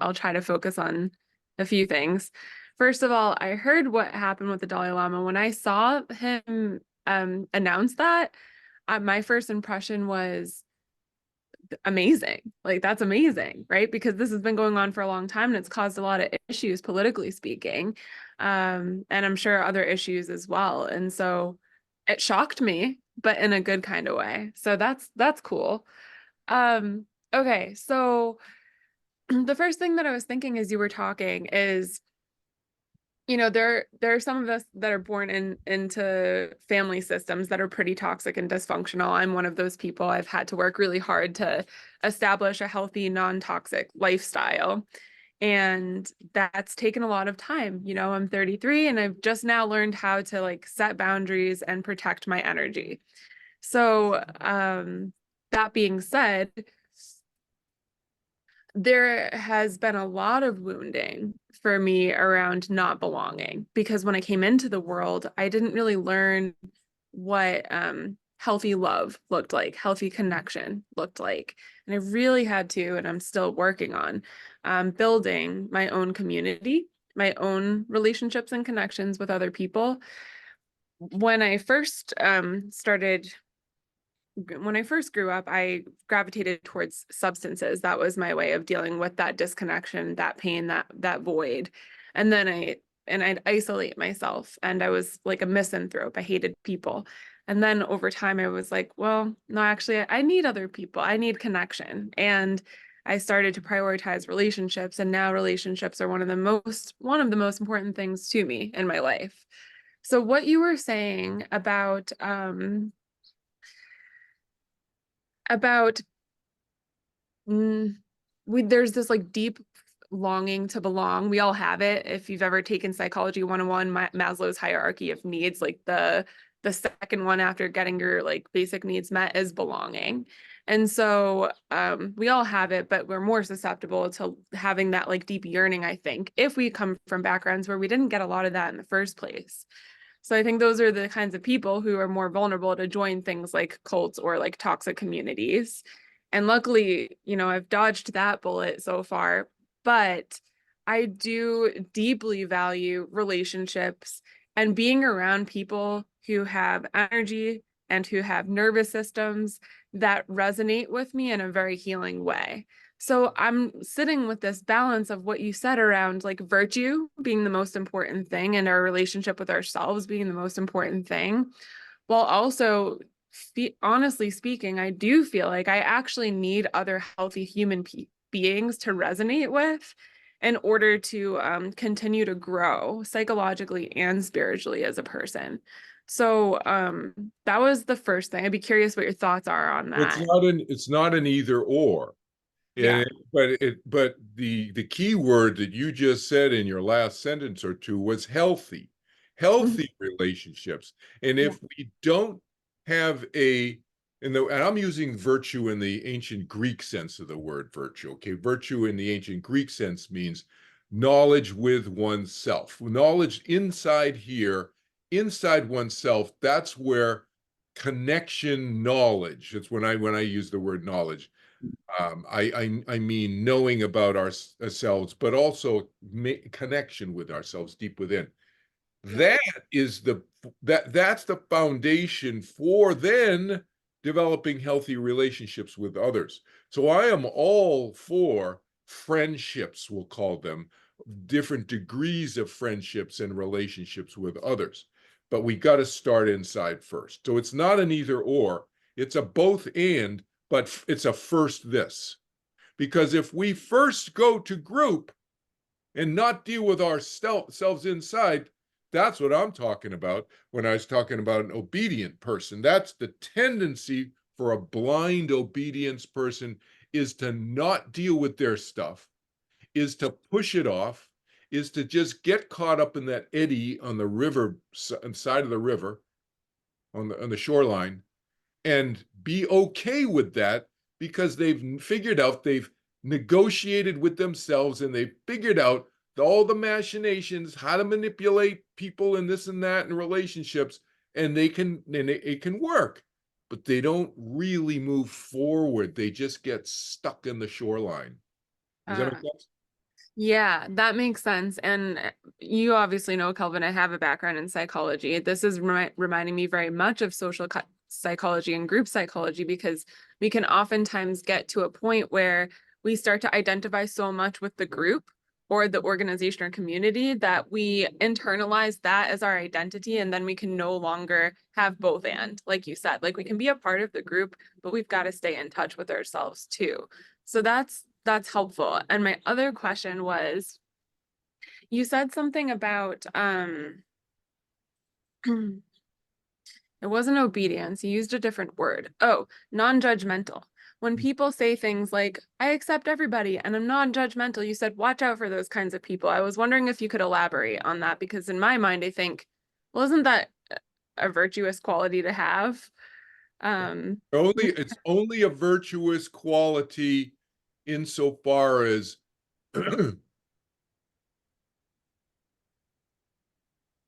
I'll try to focus on a few things. First of all, I heard what happened with the Dalai Lama. When I saw him announce that, my first impression was amazing. Like, that's amazing, right? Because this has been going on for a long time and it's caused a lot of issues, politically speaking. And I'm sure other issues as well. And so it shocked me, but in a good kind of way. So that's cool. Okay, so the first thing that I was thinking as you were talking is, you know, there are some of us that are born into family systems that are pretty toxic and dysfunctional. I'm one of those people. I've had to work really hard to establish a healthy, non-toxic lifestyle. And that's taken a lot of time. You know, I'm 33 and I've just now learned how to like set boundaries and protect my energy. So that being said, there has been a lot of wounding for me around not belonging, because when I came into the world, I didn't really learn what healthy love looked like, healthy connection looked like. And I really had to, and I'm still working on building my own community, my own relationships and connections with other people. When I first grew up, I gravitated towards substances. That was my way of dealing with that disconnection, that pain, that void. And then and I'd isolate myself, and I was like a misanthrope. I hated people. And then over time I was like, well, no, actually I need other people. I need connection. And I started to prioritize relationships, and now relationships are one of the most important things to me in my life. So what you were saying about there's this like deep longing to belong. We all have it. If you've ever taken Psychology 101, Maslow's hierarchy of needs, like the second one after getting your like basic needs met is belonging. And so we all have it, but we're more susceptible to having that like deep yearning, I think, if we come from backgrounds where we didn't get a lot of that in the first place. So I think those are the kinds of people who are more vulnerable to join things like cults or like toxic communities. And luckily, I've dodged that bullet so far, but I do deeply value relationships and being around people who have energy and who have nervous systems that resonate with me in a very healing way. So I'm sitting with this balance of what you said around like virtue being the most important thing and our relationship with ourselves being the most important thing, while also honestly speaking, I do feel like I actually need other healthy human beings to resonate with in order to continue to grow psychologically and spiritually as a person. So that was the first thing. I'd be curious what your thoughts are on that. It's not an either or. Yeah. But the key word that you just said in your last sentence or two was healthy relationships. And if we don't have and I'm using virtue in the ancient Greek sense of the word virtue. Okay, virtue in the ancient Greek sense means knowledge with oneself, knowledge inside oneself. That's where connection knowledge. It's when I use the word knowledge. I mean knowing about ourselves, but also connection with ourselves deep within. That's the foundation for then developing healthy relationships with others. So I am all for friendships, we'll call them, different degrees of friendships and relationships with others. But we got to start inside first. So it's not an either or, it's a both and, but it's a first this. Because if we first go to group and not deal with ourselves inside, that's what I'm talking about when I was talking about an obedient person. That's the tendency for a blind obedience person, is to not deal with their stuff, is to push it off, is to just get caught up in that eddy on the river, side of the river, on the shoreline, and be okay with that because they've negotiated with themselves and they've figured out all the machinations, how to manipulate people and this and that in relationships, and it can work, but they don't really move forward. They just get stuck in the shoreline. Does that make sense? Yeah, that makes sense. And you obviously know, Kelvin, I have a background in psychology. This is reminding me very much of social psychology and group psychology, because we can oftentimes get to a point where we start to identify so much with the group or the organization or community that we internalize that as our identity, and then we can no longer have both and, like you said, like we can be a part of the group, but we've got to stay in touch with ourselves too. So that's helpful. And my other question was, you said something about it wasn't obedience. You used a different word. Oh, non-judgmental. When people say things like, I accept everybody and I'm non-judgmental, you said, watch out for those kinds of people. I was wondering if you could elaborate on that, because in my mind, I think, well, isn't that a virtuous quality to have? It's only a virtuous quality insofar as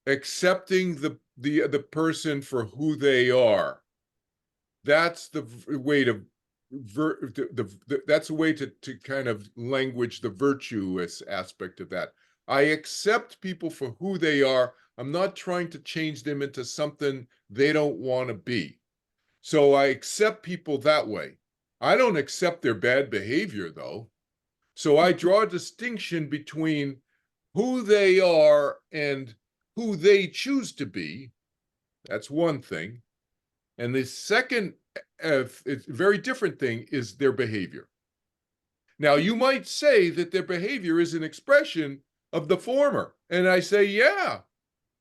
accepting the person for who they are. That's the way to that's a way to kind of language the virtuous aspect of that. I accept people for who they are. I'm not trying to change them into something they don't want to be. So I accept people that way. I don't accept their bad behavior, though. So I draw a distinction between who they are and who they choose to be. That's one thing. And the second, it's a very different thing, is their behavior. Now, you might say that their behavior is an expression of the former. And I say, yeah,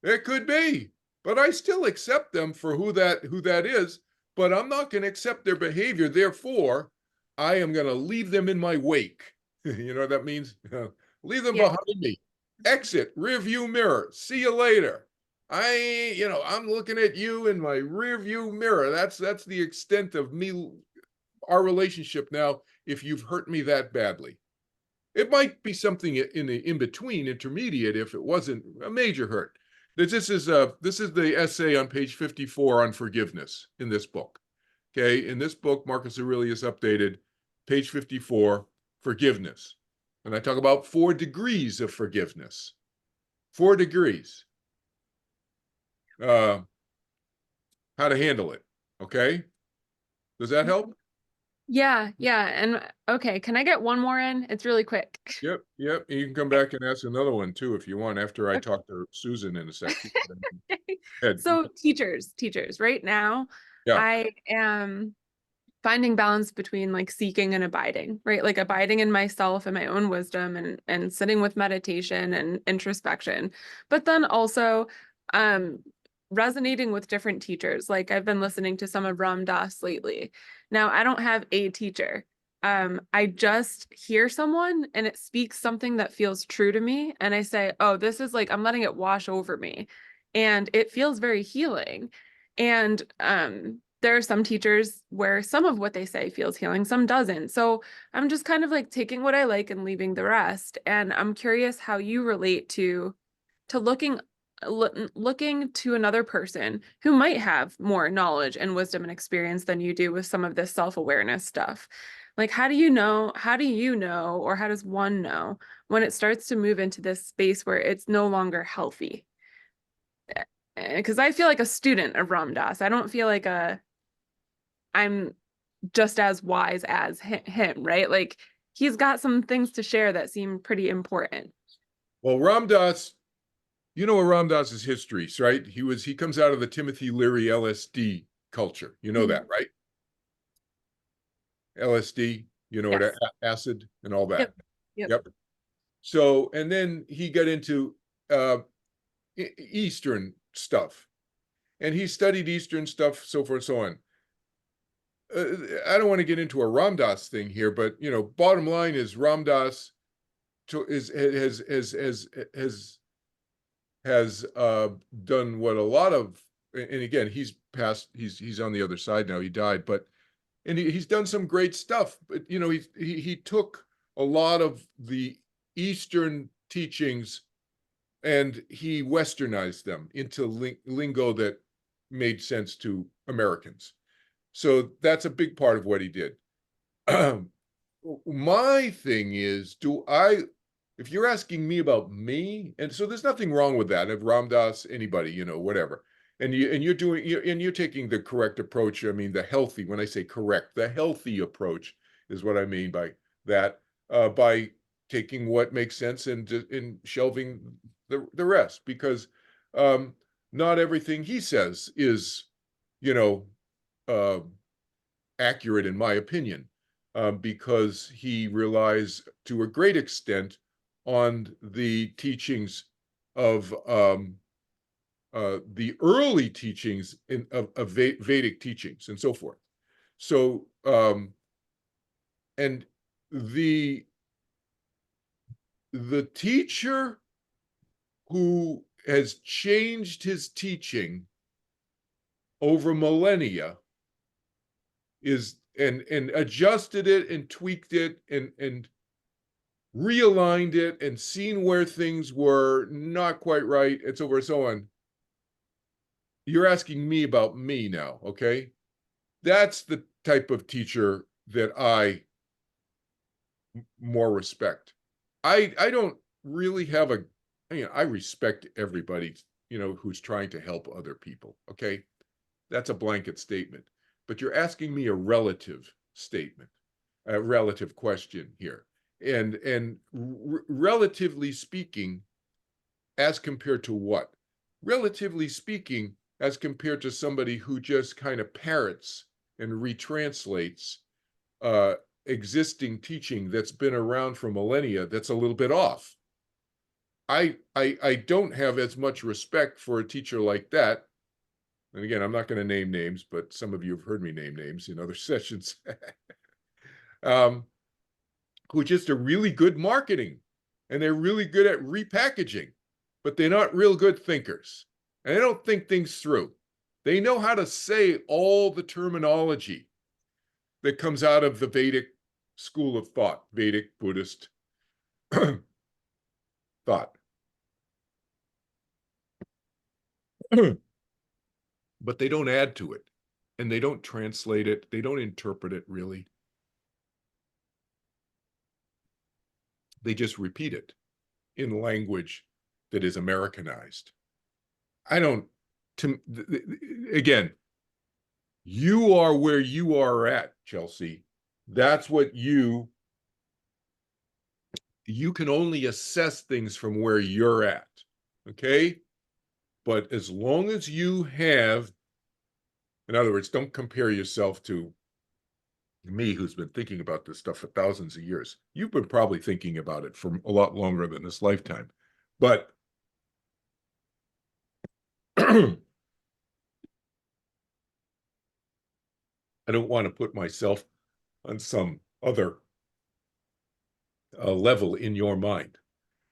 it could be, but I still accept them for who that is, but I'm not going to accept their behavior. Therefore, I am going to leave them in my wake. You know what that means? Leave them behind me. Exit, rear view mirror. See you later. I'm looking at you in my rear view mirror. That's the extent of me, our relationship now, if you've hurt me that badly. It might be something in the in-between, intermediate, if it wasn't a major hurt. This is the essay on page 54 on forgiveness in this book. Okay, in this book, Marcus Aurelius updated, page 54, forgiveness. And I talk about 4 degrees of forgiveness. 4 degrees. How to handle it. Okay? Does that help? Yeah. And okay, can I get one more in? It's really quick. Yep. You can come back and ask another one too if you want after I talk to Susan in a second. So teachers, right now, Yeah. I am finding balance between like seeking and abiding, right? Like abiding in myself and my own wisdom and sitting with meditation and introspection, but then also resonating with different teachers. Like I've been listening to some of Ram Dass lately. Now I don't have a teacher. I just hear someone and it speaks something that feels true to me. And I say, oh, this is like, I'm letting it wash over me. And it feels very healing. And there are some teachers where some of what they say feels healing, some doesn't. So I'm just kind of like taking what I like and leaving the rest. And I'm curious how you relate to looking to another person who might have more knowledge and wisdom and experience than you do with some of this self-awareness stuff. Like, how do you know, or how does one know when it starts to move into this space where it's no longer healthy? Because I feel like a student of Ram Dass. I don't feel like I'm just as wise as him, right? Like he's got some things to share that seem pretty important. Well, Ram Dass, you know what Ram Dass's history is, right? He comes out of the Timothy Leary LSD culture. You know that, right? LSD, you know, Yes. acid and all that. Yep. So, and then he got into Eastern stuff, and he studied Eastern stuff, so forth and so on. I don't want to get into a Ram Dass thing here, but bottom line is Ram Dass has done what a lot of, and again, he's passed, he's on the other side now, he died, but he's done some great stuff. But he took a lot of the Eastern teachings and he westernized them into lingo that made sense to Americans. So that's a big part of what he did. My thing is, if you're asking me about me, and so there's nothing wrong with that. If Ram Dass, anybody, whatever, and you're taking the correct approach. I mean, when I say correct, the healthy approach is what I mean by that. By taking what makes sense and shelving the rest, because not everything he says is, accurate in my opinion, because he relies to a great extent on the teachings of the early teachings of Vedic teachings and so forth. So, and the teacher who has changed his teaching over millennia and adjusted it and tweaked it and realigned it and seen where things were not quite right, and so forth and so on. You're asking me about me now, okay? That's the type of teacher that I more respect. I don't really have I respect everybody, who's trying to help other people, okay? That's a blanket statement. But you're asking me a relative statement, a relative question here. And relatively speaking, as compared to what? Relatively speaking, as compared to somebody who just kind of parrots and retranslates existing teaching that's been around for millennia that's a little bit off. I don't have as much respect for a teacher like that. And again, I'm not going to name names, but some of you have heard me name names in other sessions. Who just are really good marketing, and they're really good at repackaging, but they're not real good thinkers. And they don't think things through. They know how to say all the terminology that comes out of the Vedic school of thought, Vedic Buddhist thought. But they don't add to it, and they don't translate it. They don't interpret it really. They just repeat it in language that is Americanized. Again, you are where you are at, Chelsea. That's what you can only assess things from where you're at, okay? But as long as you have, in other words, don't compare yourself to me, who's been thinking about this stuff for thousands of years. You've been probably thinking about it for a lot longer than this lifetime. But I don't want to put myself on some other level in your mind,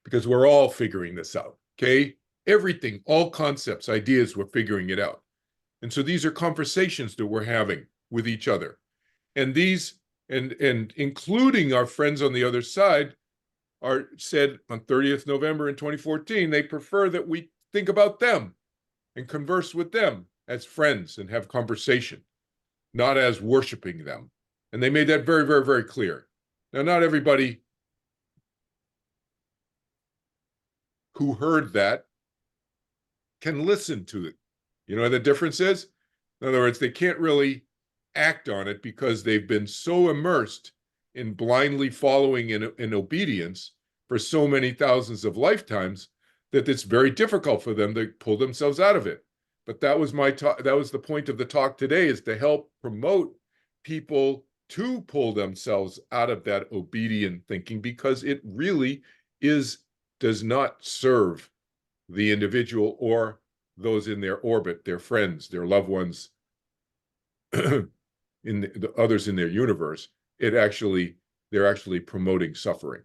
because we're all figuring this out, okay? Everything, all concepts, ideas, we're figuring it out. And so these are conversations that we're having with each other. And these, and including our friends on the other side, are said on 30th November in 2014, they prefer that we think about them and converse with them as friends and have conversation, not as worshiping them. And they made that very, very, very clear. Now, not everybody who heard that can listen to it. You know what the difference is? In other words, they can't really act on it because they've been so immersed in blindly following in obedience for so many thousands of lifetimes that it's very difficult for them to pull themselves out of it. But that was my talk. That was the point of the talk today, is to help promote people to pull themselves out of that obedient thinking, because it really does not serve the individual or those in their orbit, their friends, their loved ones, in the others in their universe. They're actually promoting suffering.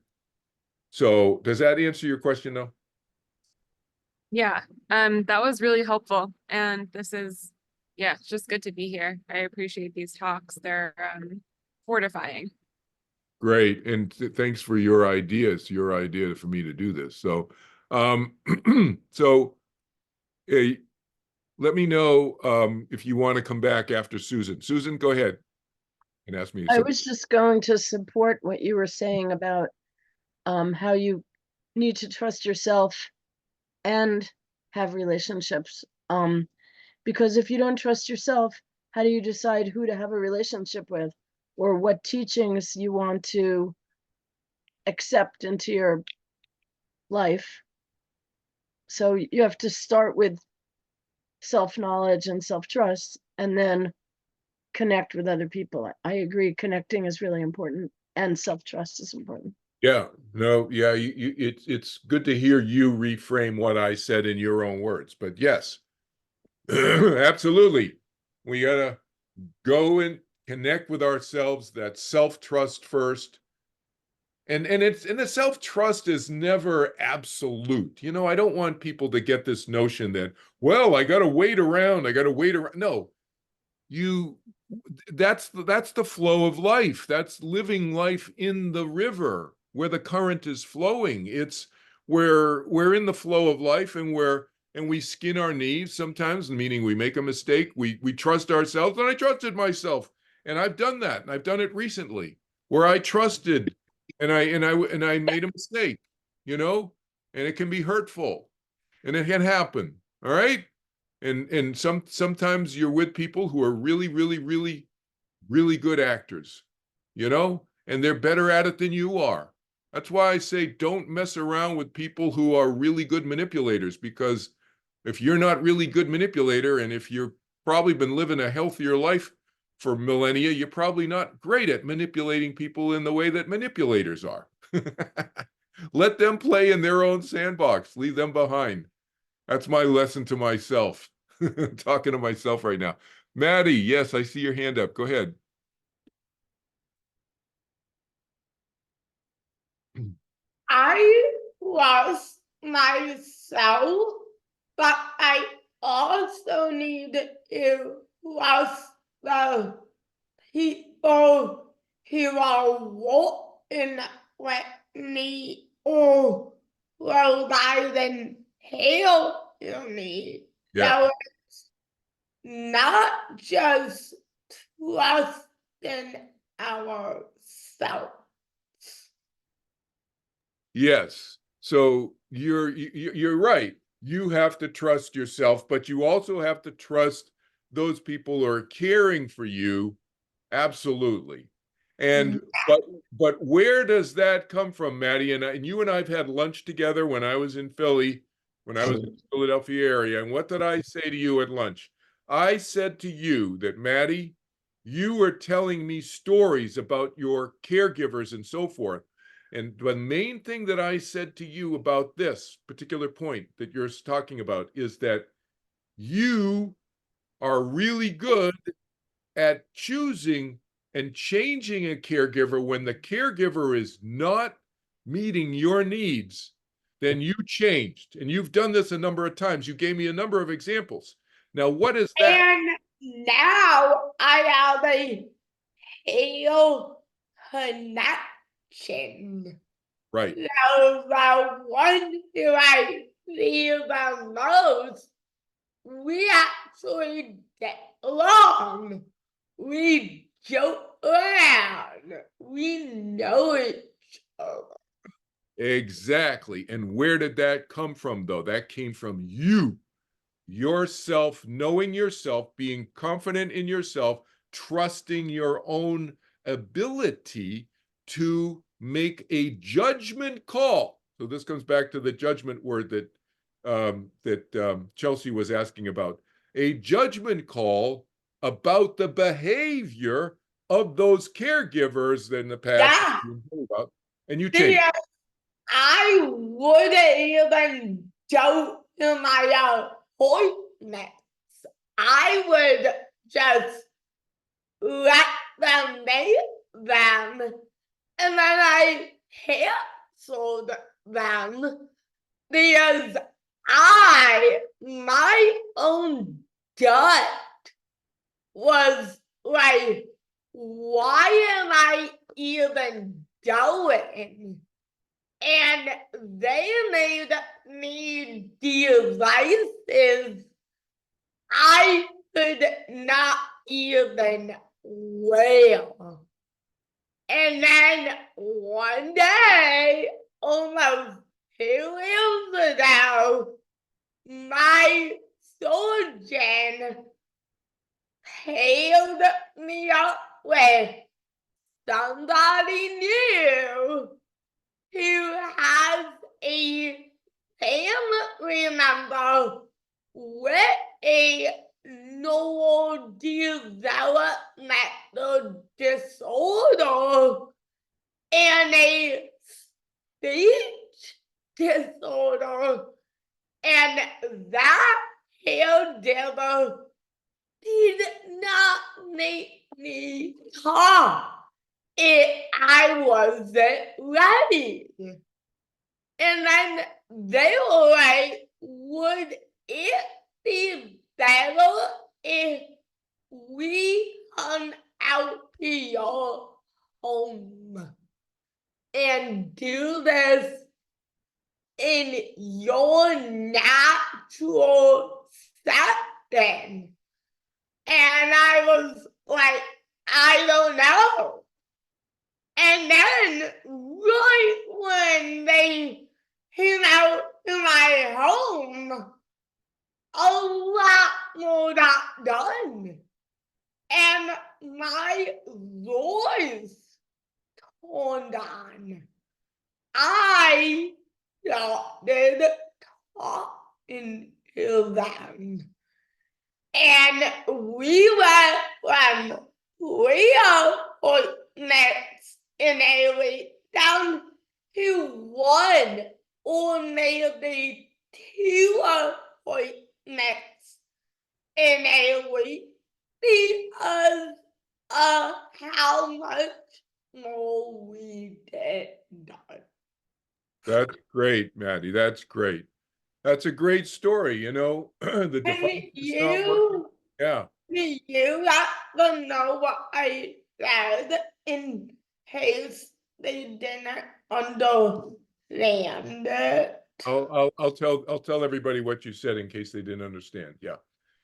So does that answer your question though? Yeah, that was really helpful. And this is, yeah, it's just good to be here. I appreciate these talks. They're fortifying. Great. And thanks for your idea for me to do this. So, let me know if you want to come back after Susan. Susan, go ahead and ask me. I was just going to support what you were saying about how you need to trust yourself and have relationships. Because if you don't trust yourself, how do you decide who to have a relationship with, or what teachings you want to accept into your life? So you have to start with self-knowledge and self-trust, and then connect with other people. I agree, connecting is really important, and self-trust is important. Yeah, no, yeah, it's good to hear you reframe what I said in your own words. But yes, absolutely. We gotta go and connect with ourselves, that self-trust first. And the self-trust is never absolute. You know, I don't want people to get this notion that, well, I gotta wait around. No, that's the flow of life. That's living life in the river where the current is flowing. It's where we're in the flow of life, and we skin our knees sometimes, meaning we make a mistake. We trust ourselves, and I trusted myself, and I've done that, and I've done it recently, where I trusted and I made a mistake, you know, and it can be hurtful, and it can happen. All right. And sometimes you're with people who are really, really, really, really good actors, you know, and they're better at it than you are. That's why I say don't mess around with people who are really good manipulators, because if you're not really good manipulator, and if you've probably been living a healthier life for millennia, you're probably not great at manipulating people in the way that manipulators are. Let them play in their own sandbox. Leave them behind. That's my lesson to myself. Talking to myself right now. Maddie, yes, I see your hand up. Go ahead. I lost myself, but I also need to lost the people who are walking with me or providing help to me. Yeah. So it's not just trusting ourselves. Yes. So you're right. You have to trust yourself, but you also have to trust those people who are caring for you. Absolutely. And but where does that come from, Maddie? And you and I've had lunch together when I was in Philly, when I was in the Philadelphia area. And what did I say to you at lunch? I said to you that, Maddie, you were telling me stories about your caregivers and so forth. And the main thing that I said to you about this particular point that you're talking about is that you are really good at choosing and changing a caregiver when the caregiver is not meeting your needs. Then you changed, and you've done this a number of times. You gave me a number of examples. Now, what is that? And now I have a real connection. Right. So the one who I feel the most, we actually get along. We joke around. We know each other. Exactly. And where did that come from, though? That came from you, yourself, knowing yourself, being confident in yourself, trusting your own ability to make a judgment call. So this comes back to the judgment word that Chelsea was asking about. A judgment call about the behavior of those caregivers that in the past Yeah. you knew about, and you changed. I wouldn't even joke to my appointments. I would just let them make them, and then I canceled them because my own gut was like, why am I even going? And they made me devices I could not even wear. And then one day, almost 2 years ago, my surgeon paired me up with somebody new who has a family member with a neurodevelopmental disorder and a speech disorder, and that caregiver did not make me talk. I wasn't ready. And then they were like, would it be better if we hung out to your home and do this in your natural setting? And I was like, I don't know. And then right when they came out to my home, a lot more got done. And my voice turned on. I started talking to them. And we went from 3 appointments in a week down to 1 or maybe 2 appointments in a week because of how much more we did done. That's great, Maddie. That's great. That's a great story, you know. The And device is not working. Yeah. you let them know what I said in case they didn't understand it. I'll tell everybody what you said in case they didn't understand. Yeah.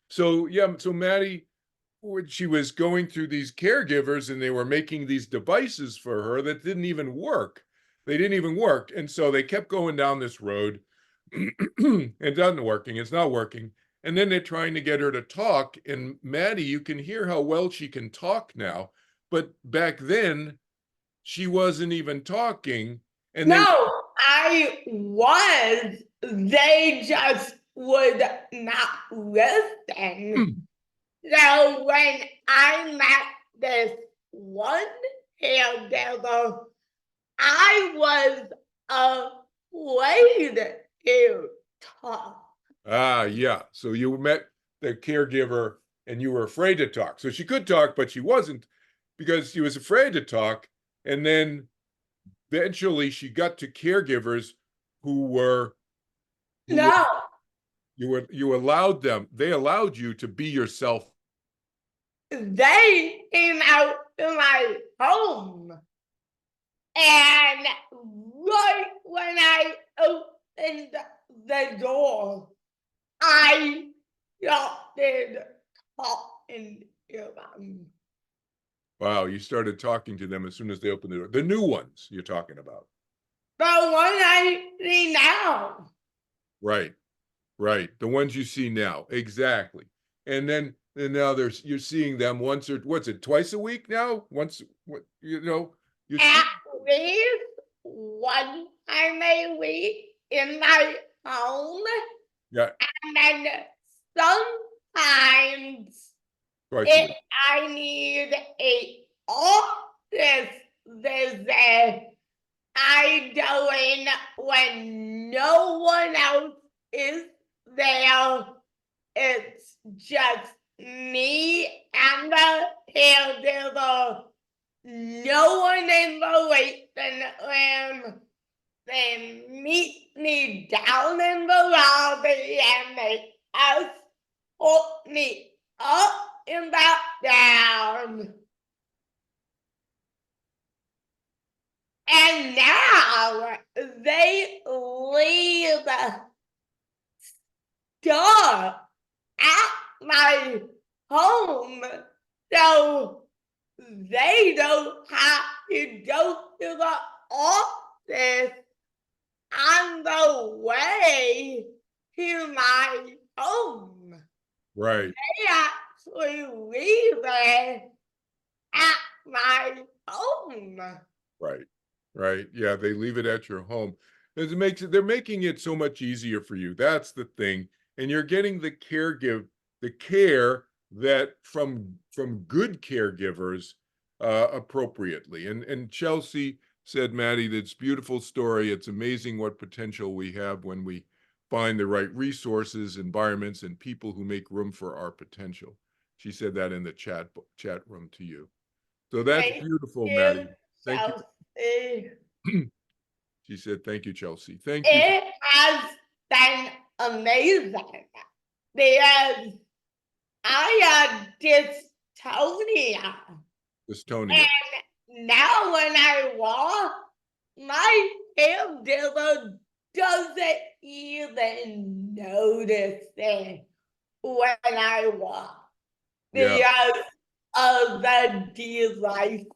So yeah, so Maddie, when she was going through these caregivers and they were making these devices for her that didn't even work. They didn't even work. And so they kept going down this road. It doesn't working. It's not working. And then they're trying to get her to talk. And Maddie, you can hear how well she can talk now. But back then, she wasn't even talking. And they No, I was. They just would not listen. So when I met this one caregiver, I was afraid to talk. yeah. So you met the caregiver and you were afraid to talk. So she could talk, but she wasn't because she was afraid to talk. And then eventually she got to caregivers who were No, you allowed them, they allowed you to be yourself. they came out to my home. And right when I opened the door, I started talking to them. Wow, you started talking to them as soon as they opened the door. The new ones you're talking about. The one I see now. Right, right. The ones you see now. Exactly. And now you're seeing them once or what's it, twice a week now? Once, what, you know, you see. At least 1 time a week in my home. Yeah, And then sometimes twice a if week. I need a office visit, I go in when no one else is there. It's just me and the caregiver. No one in the waiting room. They meet me down in the lobby and they put me up and back down. And now they leave stuff at my home, so they don't have to go to the office on the way to my home. Right. They actually leave it at my home. Right. Right. Yeah, they leave it at your home. They're making it so much easier for you. That's the thing. And you're getting the care that from good caregivers appropriately. And Chelsea said, Maddie, that's beautiful story. It's amazing what potential we have when we find the right resources, environments, and people who make room for our potential. She said that in the chat room to you. So that's Thank beautiful, you, Maddie. Thank you. Chelsea. She said, thank you, Chelsea. Thank you. It has been amazing because I had dystonia. Dystonia. And now when I walk, my caregiver doesn't even notice it when I walk Yeah. because of the devices.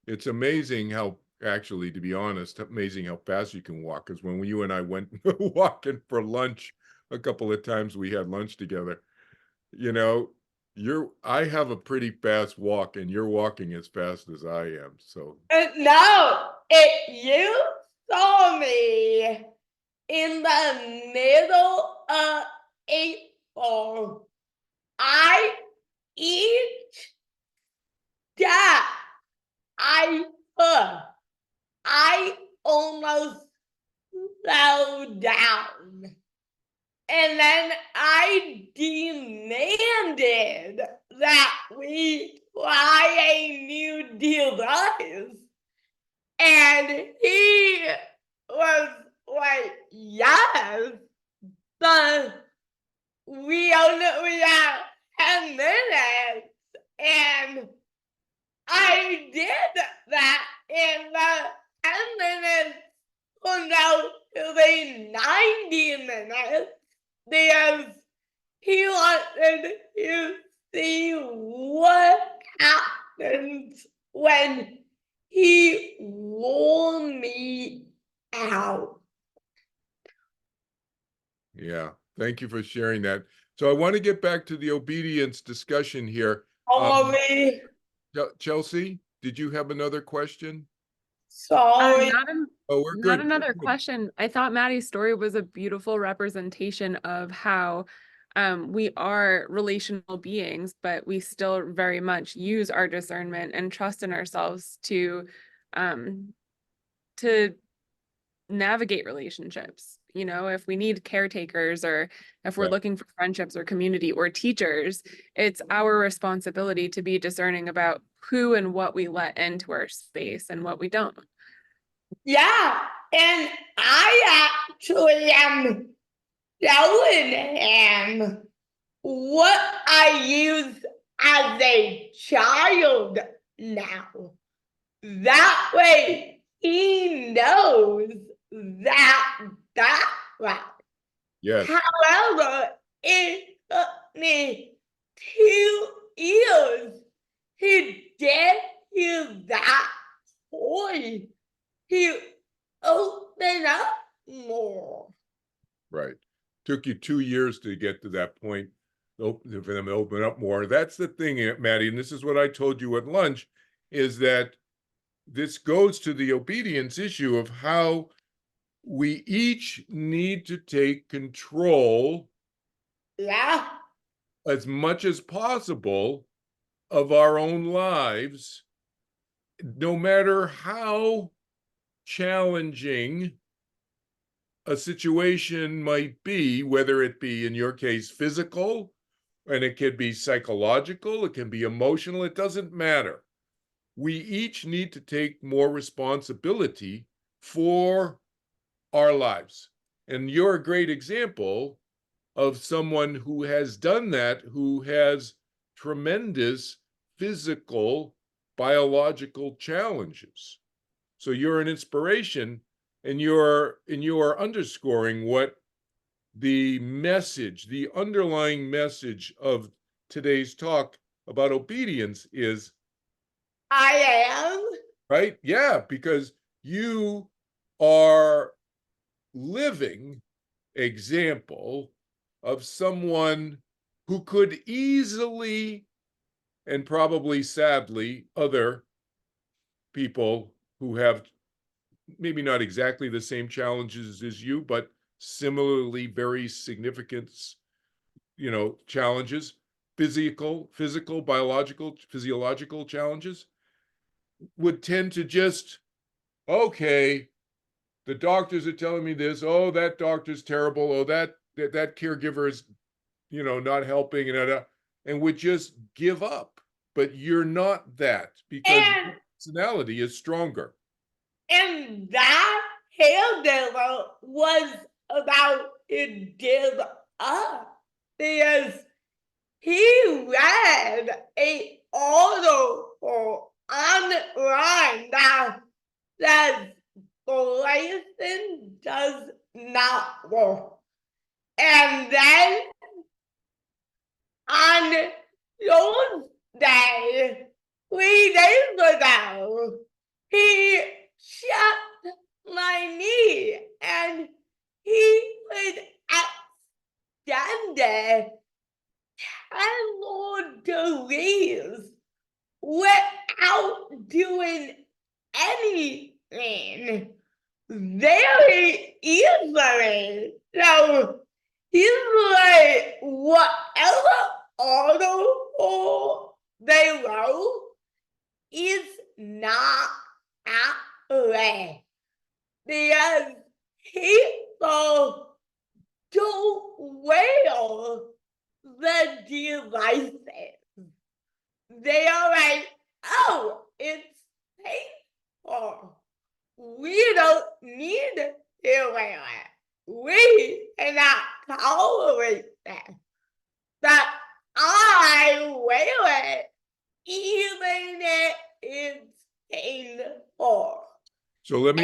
It's amazing how, actually, to be honest, amazing how fast you can walk. Because when you and I went walking for lunch a couple of times, we had lunch together, you know, I have a pretty fast walk, and you're walking as fast as I am. So No, you saw me in the middle of April. I each step I took, I almost fell down. And then I demanded that we try a new device. And he was like, yes, but we only have 10 minutes. And I did that in the 10 minutes turned out to be 90 minutes because he wanted to see what happens when he wore me out. yeah, thank you for sharing that. So I want to get back to the obedience discussion here. Sorry. Chelsea, did you have another question? Sorry. Oh, we're Not good. another We're good. question. I thought Maddie's story was a beautiful representation of how we are relational beings, but we still very much use our discernment and trust in ourselves um, to navigate relationships. You know, if we need caretakers or if we're Yeah. looking for friendships or community or teachers, it's our responsibility to be discerning about who and what we let into our space and what we don't. Yeah, and I actually am telling him what I used as a child now. That way he knows that background. Yes. However, it took me 2 years to get to that point. To open up more. Right. Took you 2 years to get to that point, for them to open up more. That's the thing, Maddie, and this is what I told you at lunch, is that this goes to the obedience issue of how we each need to take control Yeah. as much as possible of our own lives, no matter how challenging a situation might be, whether it be, in your case, physical, and it could be psychological, it can be emotional, it doesn't matter. We each need to take more responsibility for our lives. And you're a great example of someone who has done that, who has tremendous physical, biological challenges. So you're an inspiration, and you're underscoring what the message, the underlying message of today's talk about obedience is. I am. Right? Yeah, because you are living example of someone who could easily, and probably sadly, other people who have maybe not exactly the same challenges as you, but similarly very significant, challenges, physical, biological, physiological challenges, would tend to just, okay, the doctors are telling me this. Oh, that doctor's terrible. Oh, that caregiver is, not helping, and would just give up. But you're not that, because And your personality is stronger. and that caregiver was about to give up because he read a article online that says Grayson does not work. And then on Tuesday, 3 days ago, he shot my knee and he was extended 10 more degrees without doing anything very easily. So he's like, whatever article they wrote is not accurate because people don't wear the devices. They are like, oh, it's painful. We don't need to wear it. We cannot tolerate that. But I wear it even if it's painful. So let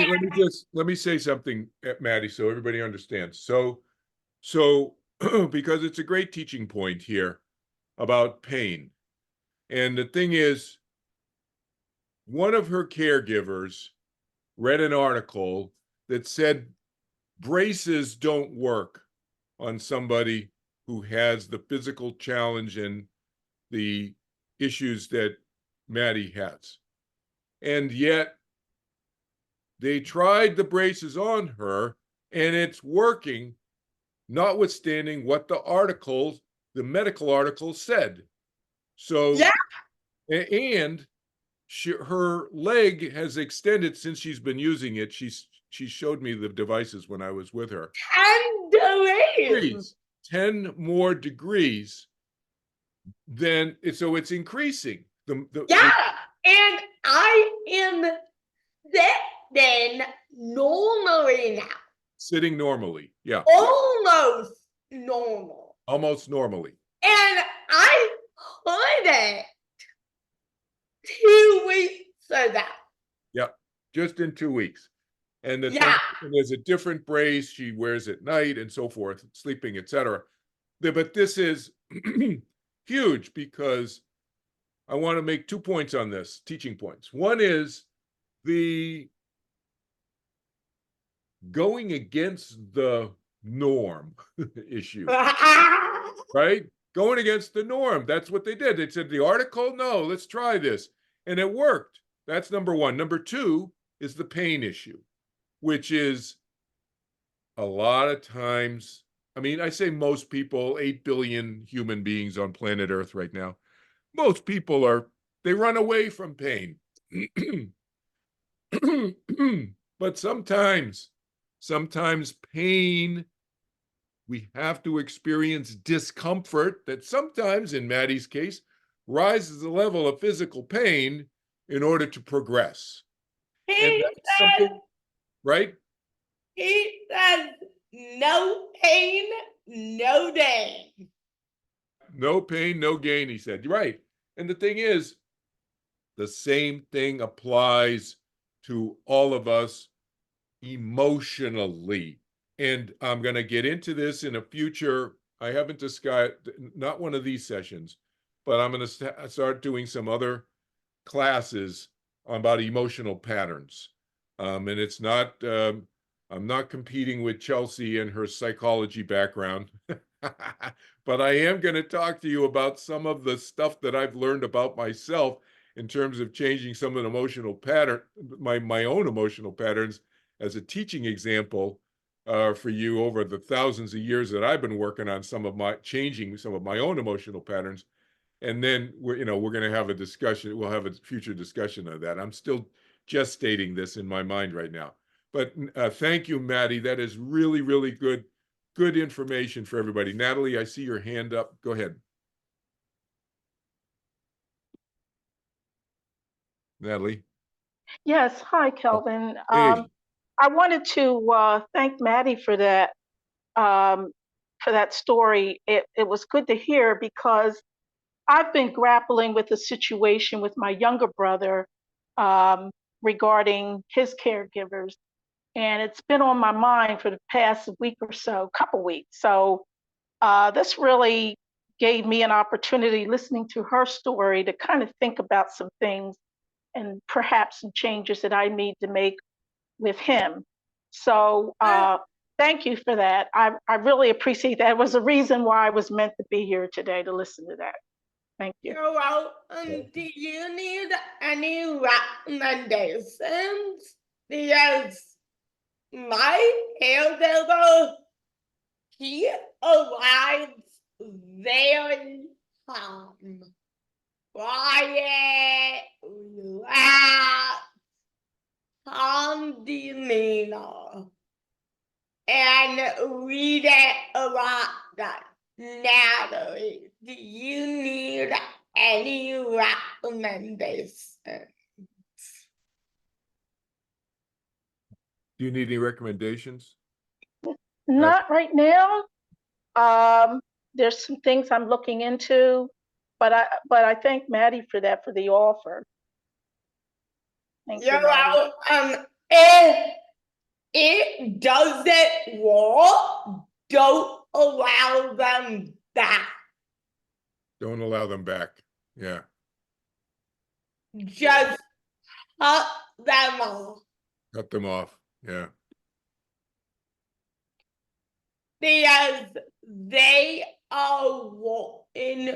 me say something, Maddie, so everybody understands. So because it's a great teaching point here about pain. And the thing is, one of her caregivers read an article that said braces don't work on somebody who has the physical challenge and the issues that Maddie has. And yet they tried the braces on her and it's working, notwithstanding what the medical article said. So, yeah. And her leg has extended since she's been using it. She showed me the devices when I was with her. 10 degrees. 10 more degrees. Then so it's increasing. And I am sitting normally now. Sitting normally, yeah. Almost normal. Almost normally. And I heard it 2 weeks ago. Yeah, just in 2 weeks. And there's a different brace she wears at night and so forth, sleeping, etc. But this is huge because I want to make 2 points on this, teaching points. One is the going against the norm issue, right? Going against the norm. That's what they did. They said the article, no, let's try this. And it worked. That's number one. Number two is the pain issue, which is a lot of times, I mean, I say most people, 8 billion human beings on planet Earth right now, most people they run away from pain. But sometimes pain, we have to experience discomfort that sometimes, in Maddie's case, rises the level of physical pain in order to progress. And that's something, right? He says, no pain, no gain. No pain, no gain, he said. You're right. And the thing is, the same thing applies to all of us emotionally. And I'm going to get into this in a future. I haven't discussed, not one of these sessions, but I'm going to start doing some other classes about emotional patterns. And it's not, I'm not competing with Chelsea and her psychology background, but I am going to talk to you about some of the stuff that I've learned about myself in terms of changing some of the emotional pattern, my own emotional patterns as a teaching example for you over the thousands of years that I've been working on changing some of my own emotional patterns. And then we're going to have a discussion. We'll have a future discussion of that. I'm still gestating this in my mind right now. But thank you, Maddie. That is really, really good information for everybody. Natalie, I see your hand up. Go ahead. Natalie. Yes. Hi, Kelvin. Hey. I wanted to thank Maddie for that story. It was good to hear because I've been grappling with a situation with my younger brother regarding his caregivers, and it's been on my mind for the past week or so, couple weeks. So this really gave me an opportunity, listening to her story, to kind of think about some things and perhaps some changes that I need to make with him. So Thank you for that. I really appreciate that. It was a reason why I was meant to be here today to listen to that. Thank you. You're welcome. Do you need any recommendations? Because my caregiver, he arrives very calm, quiet, relaxed, calm demeanor, and read it a lot. That Natalie, do you need any recommendations? Do you need any recommendations? Not right now. There's some things I'm looking into, but I thank Maddie for that, for the offer. Thank you, You're Maddie. welcome. If it doesn't work, don't allow them back. Don't allow them back. Yeah. Just cut them off. Cut them off. Yeah. Because they are working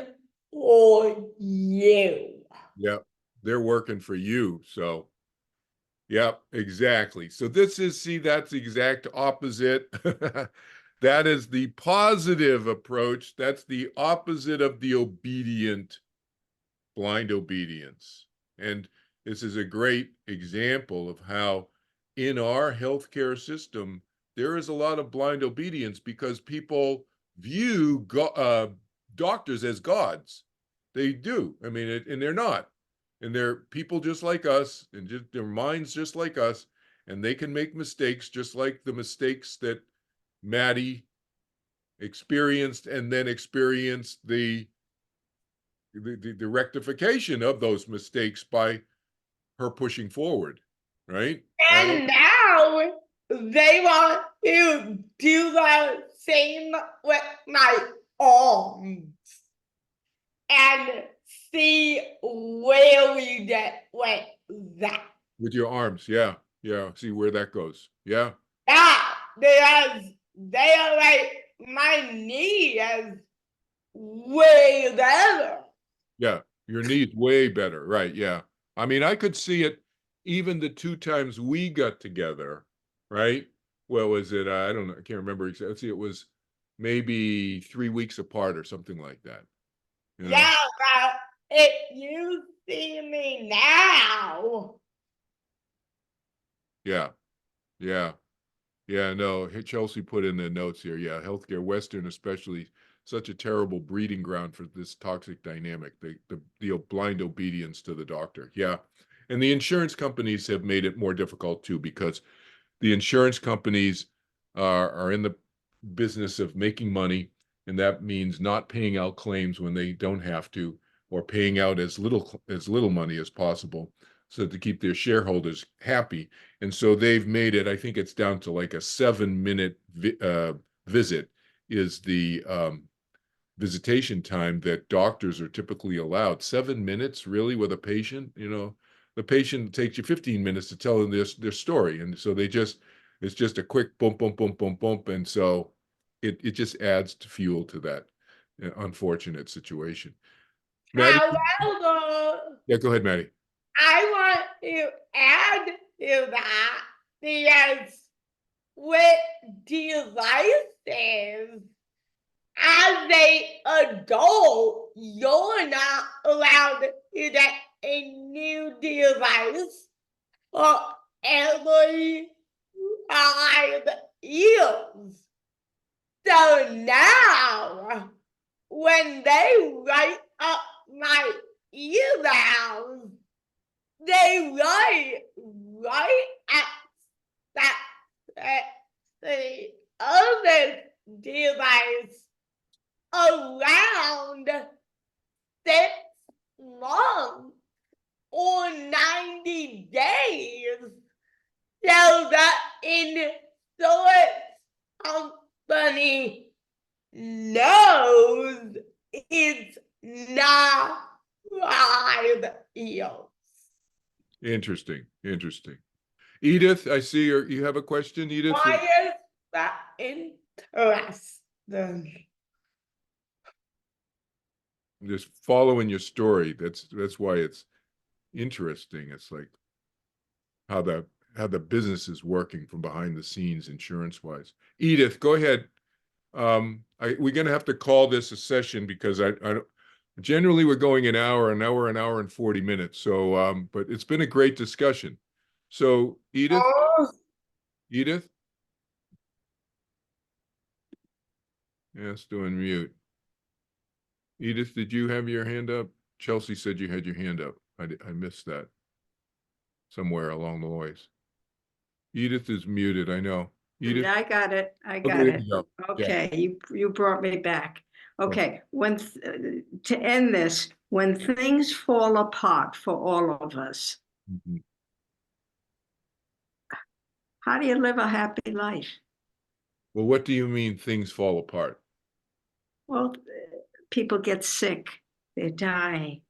for you. Yep. They're working for you. So, yep, exactly. So this is, see, that's the exact opposite. That is the positive approach. That's the opposite of the obedient, blind obedience. And this is a great example of how in our healthcare system, there is a lot of blind obedience because people view doctors as gods. They do. I mean, and they're not. And they're people just like us, and just their minds just like us, and they can make mistakes just like the mistakes that Maddie experienced, and then experienced the rectification of those mistakes by her pushing forward, right? And now they want to do the same with my arms and see where we get with that. With your arms, yeah, yeah. See where that goes. Yeah. Yeah, because they are like, my knee is way better. Yeah, your knee's way better, right? Yeah. I mean, I could see it even the 2 times we got together, right? What was it? I don't know. I can't remember exactly. Let's see, it was maybe 3 weeks apart or something like that. You know? Yeah, but if you see me now, Yeah. Yeah. Yeah, no, Chelsea put in the notes here. Yeah, healthcare, Western especially, such a terrible breeding ground for this toxic dynamic, the blind obedience to the doctor. Yeah. And the insurance companies have made it more difficult too, because the insurance companies are in the business of making money, and that means not paying out claims when they don't have to, or paying out as little money as possible, so to keep their shareholders happy. And so they've made it, I think it's down to like a 7-minute visit is the visitation time that doctors are typically allowed. 7 minutes, really, with a patient? You know, the patient takes you 15 minutes to tell them their story. And so it's just a quick bump, bump, bump, bump, bump. And so it just adds to fuel to that unfortunate situation. Maddie? however, Yeah, go ahead, Maddie. I want to add to that because with devices, as a adult, you're not allowed to get a new device for every 5 years. So now, when they write up my evals, they write right at that the other device around 6 months or 90 days, so the insurance company knows it's not 5 years. Interesting. Edith, I see you have a question, Edith? Why is that interesting. Just following your story. That's why it's interesting. It's like how the business is working from behind the scenes, insurance wise. Edith, go ahead. We're gonna have to call this a session because I generally we're going an hour and 40 minutes. So, but it's been a great discussion. So, Edith, Oh, Edith, yes, doing mute. Edith, did you have your hand up? Chelsea said you had your hand up. I missed that somewhere along the ways. Edith is muted. I know. Edith, I got it. I okay, got there it. you go. Yeah. Okay, you brought me back. Okay, to end this, when things fall apart for all of us, Mhm. how do you live a happy life? Well, what do you mean things fall apart? Well, people get sick, they die,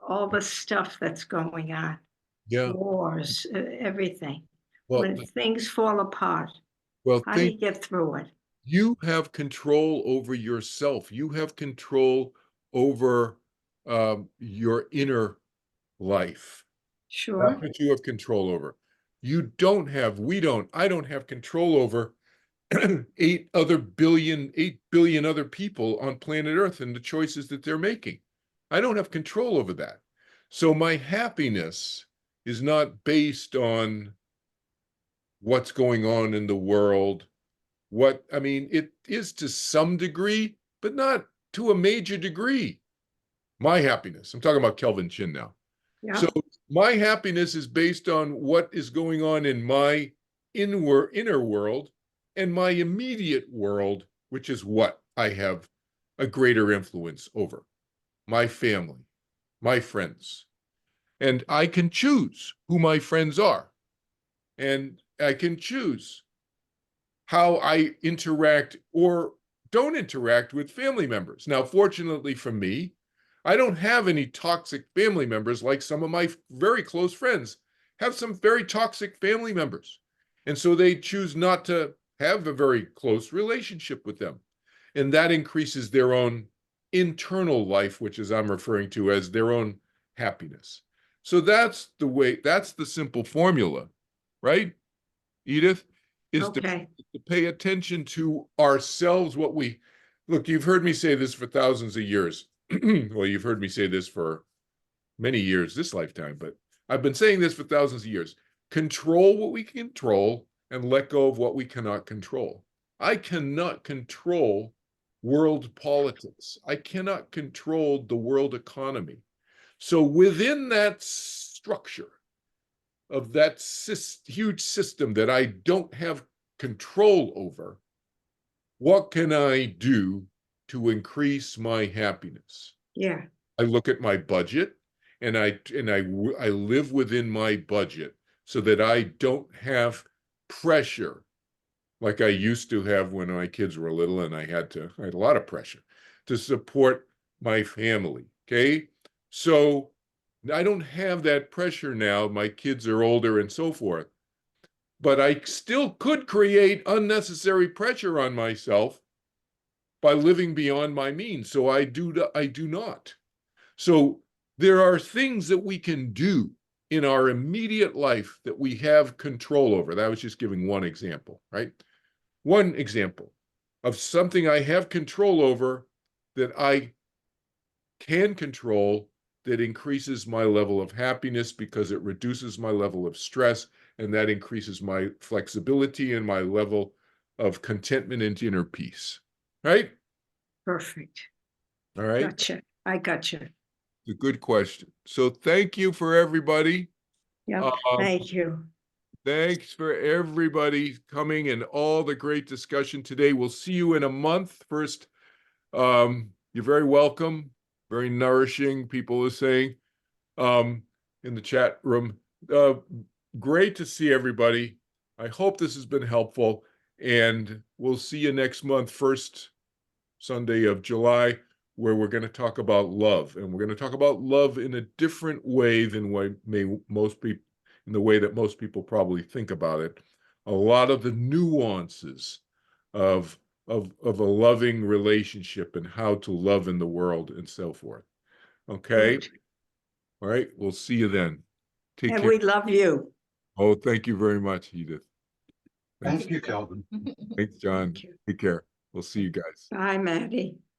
all the stuff that's going on, Yeah. wars, everything. Well, When things fall apart, well, how do you get through it? you have control over yourself. You have control over your inner life. Sure. That's what you have control over. We don't, I don't have control over 8 billion other people on planet Earth and the choices that they're making. I don't have control over that. So my happiness is not based on what's going on in the world. It is to some degree, but not to a major degree. My happiness, I'm talking about Kelvin Chin now. Yeah. So my happiness is based on what is going on in my inner world and my immediate world, which is what I have a greater influence over. My family, my friends. And I can choose who my friends are. And I can choose how I interact or don't interact with family members. Now, fortunately for me, I don't have any toxic family members like some of my very close friends have some very toxic family members. And so they choose not to have a very close relationship with them. And that increases their own internal life, which is I'm referring to as their own happiness. So that's the simple formula, right, Edith? Is Okay. to pay attention to ourselves, look, you've heard me say this for thousands of years. Well, you've heard me say this for many years, this lifetime, but I've been saying this for thousands of years. Control what we can control and let go of what we cannot control. I cannot control world politics. I cannot control the world economy. So within that structure of that huge system that I don't have control over, what can I do to increase my happiness? Yeah. I look at my budget and I live within my budget so that I don't have pressure like I used to have when my kids were little, and I had a lot of pressure to support my family. Okay. So I don't have that pressure now. My kids are older and so forth, but I still could create unnecessary pressure on myself by living beyond my means. So I do not. So there are things that we can do in our immediate life that we have control over. That was just giving one example, right? One example of something I have control over that I can control that increases my level of happiness because it reduces my level of stress, and that increases my flexibility and my level of contentment and inner peace, right? Perfect. All right. Gotcha. I gotcha. It's a good question. So thank you for everybody. Yep. Thank you. Thanks for everybody coming and all the great discussion today. We'll see you in a month. First, you're very welcome. Very nourishing, people are saying in the chat room. Great to see everybody. I hope this has been helpful, and we'll see you next month, first Sunday of July, where we're going to talk about love, and we're going to talk about love in a different way than in the way that most people probably think about it a lot of the nuances of a loving relationship and how to love in the world and so forth. Okay. Good. All right. We'll see you then. Take And care. we love you. Oh, thank you very much, Edith. Thanks. Thank you, Kelvin. Thanks, John. Thank you. Take care. We'll see you guys. Bye, Maddie.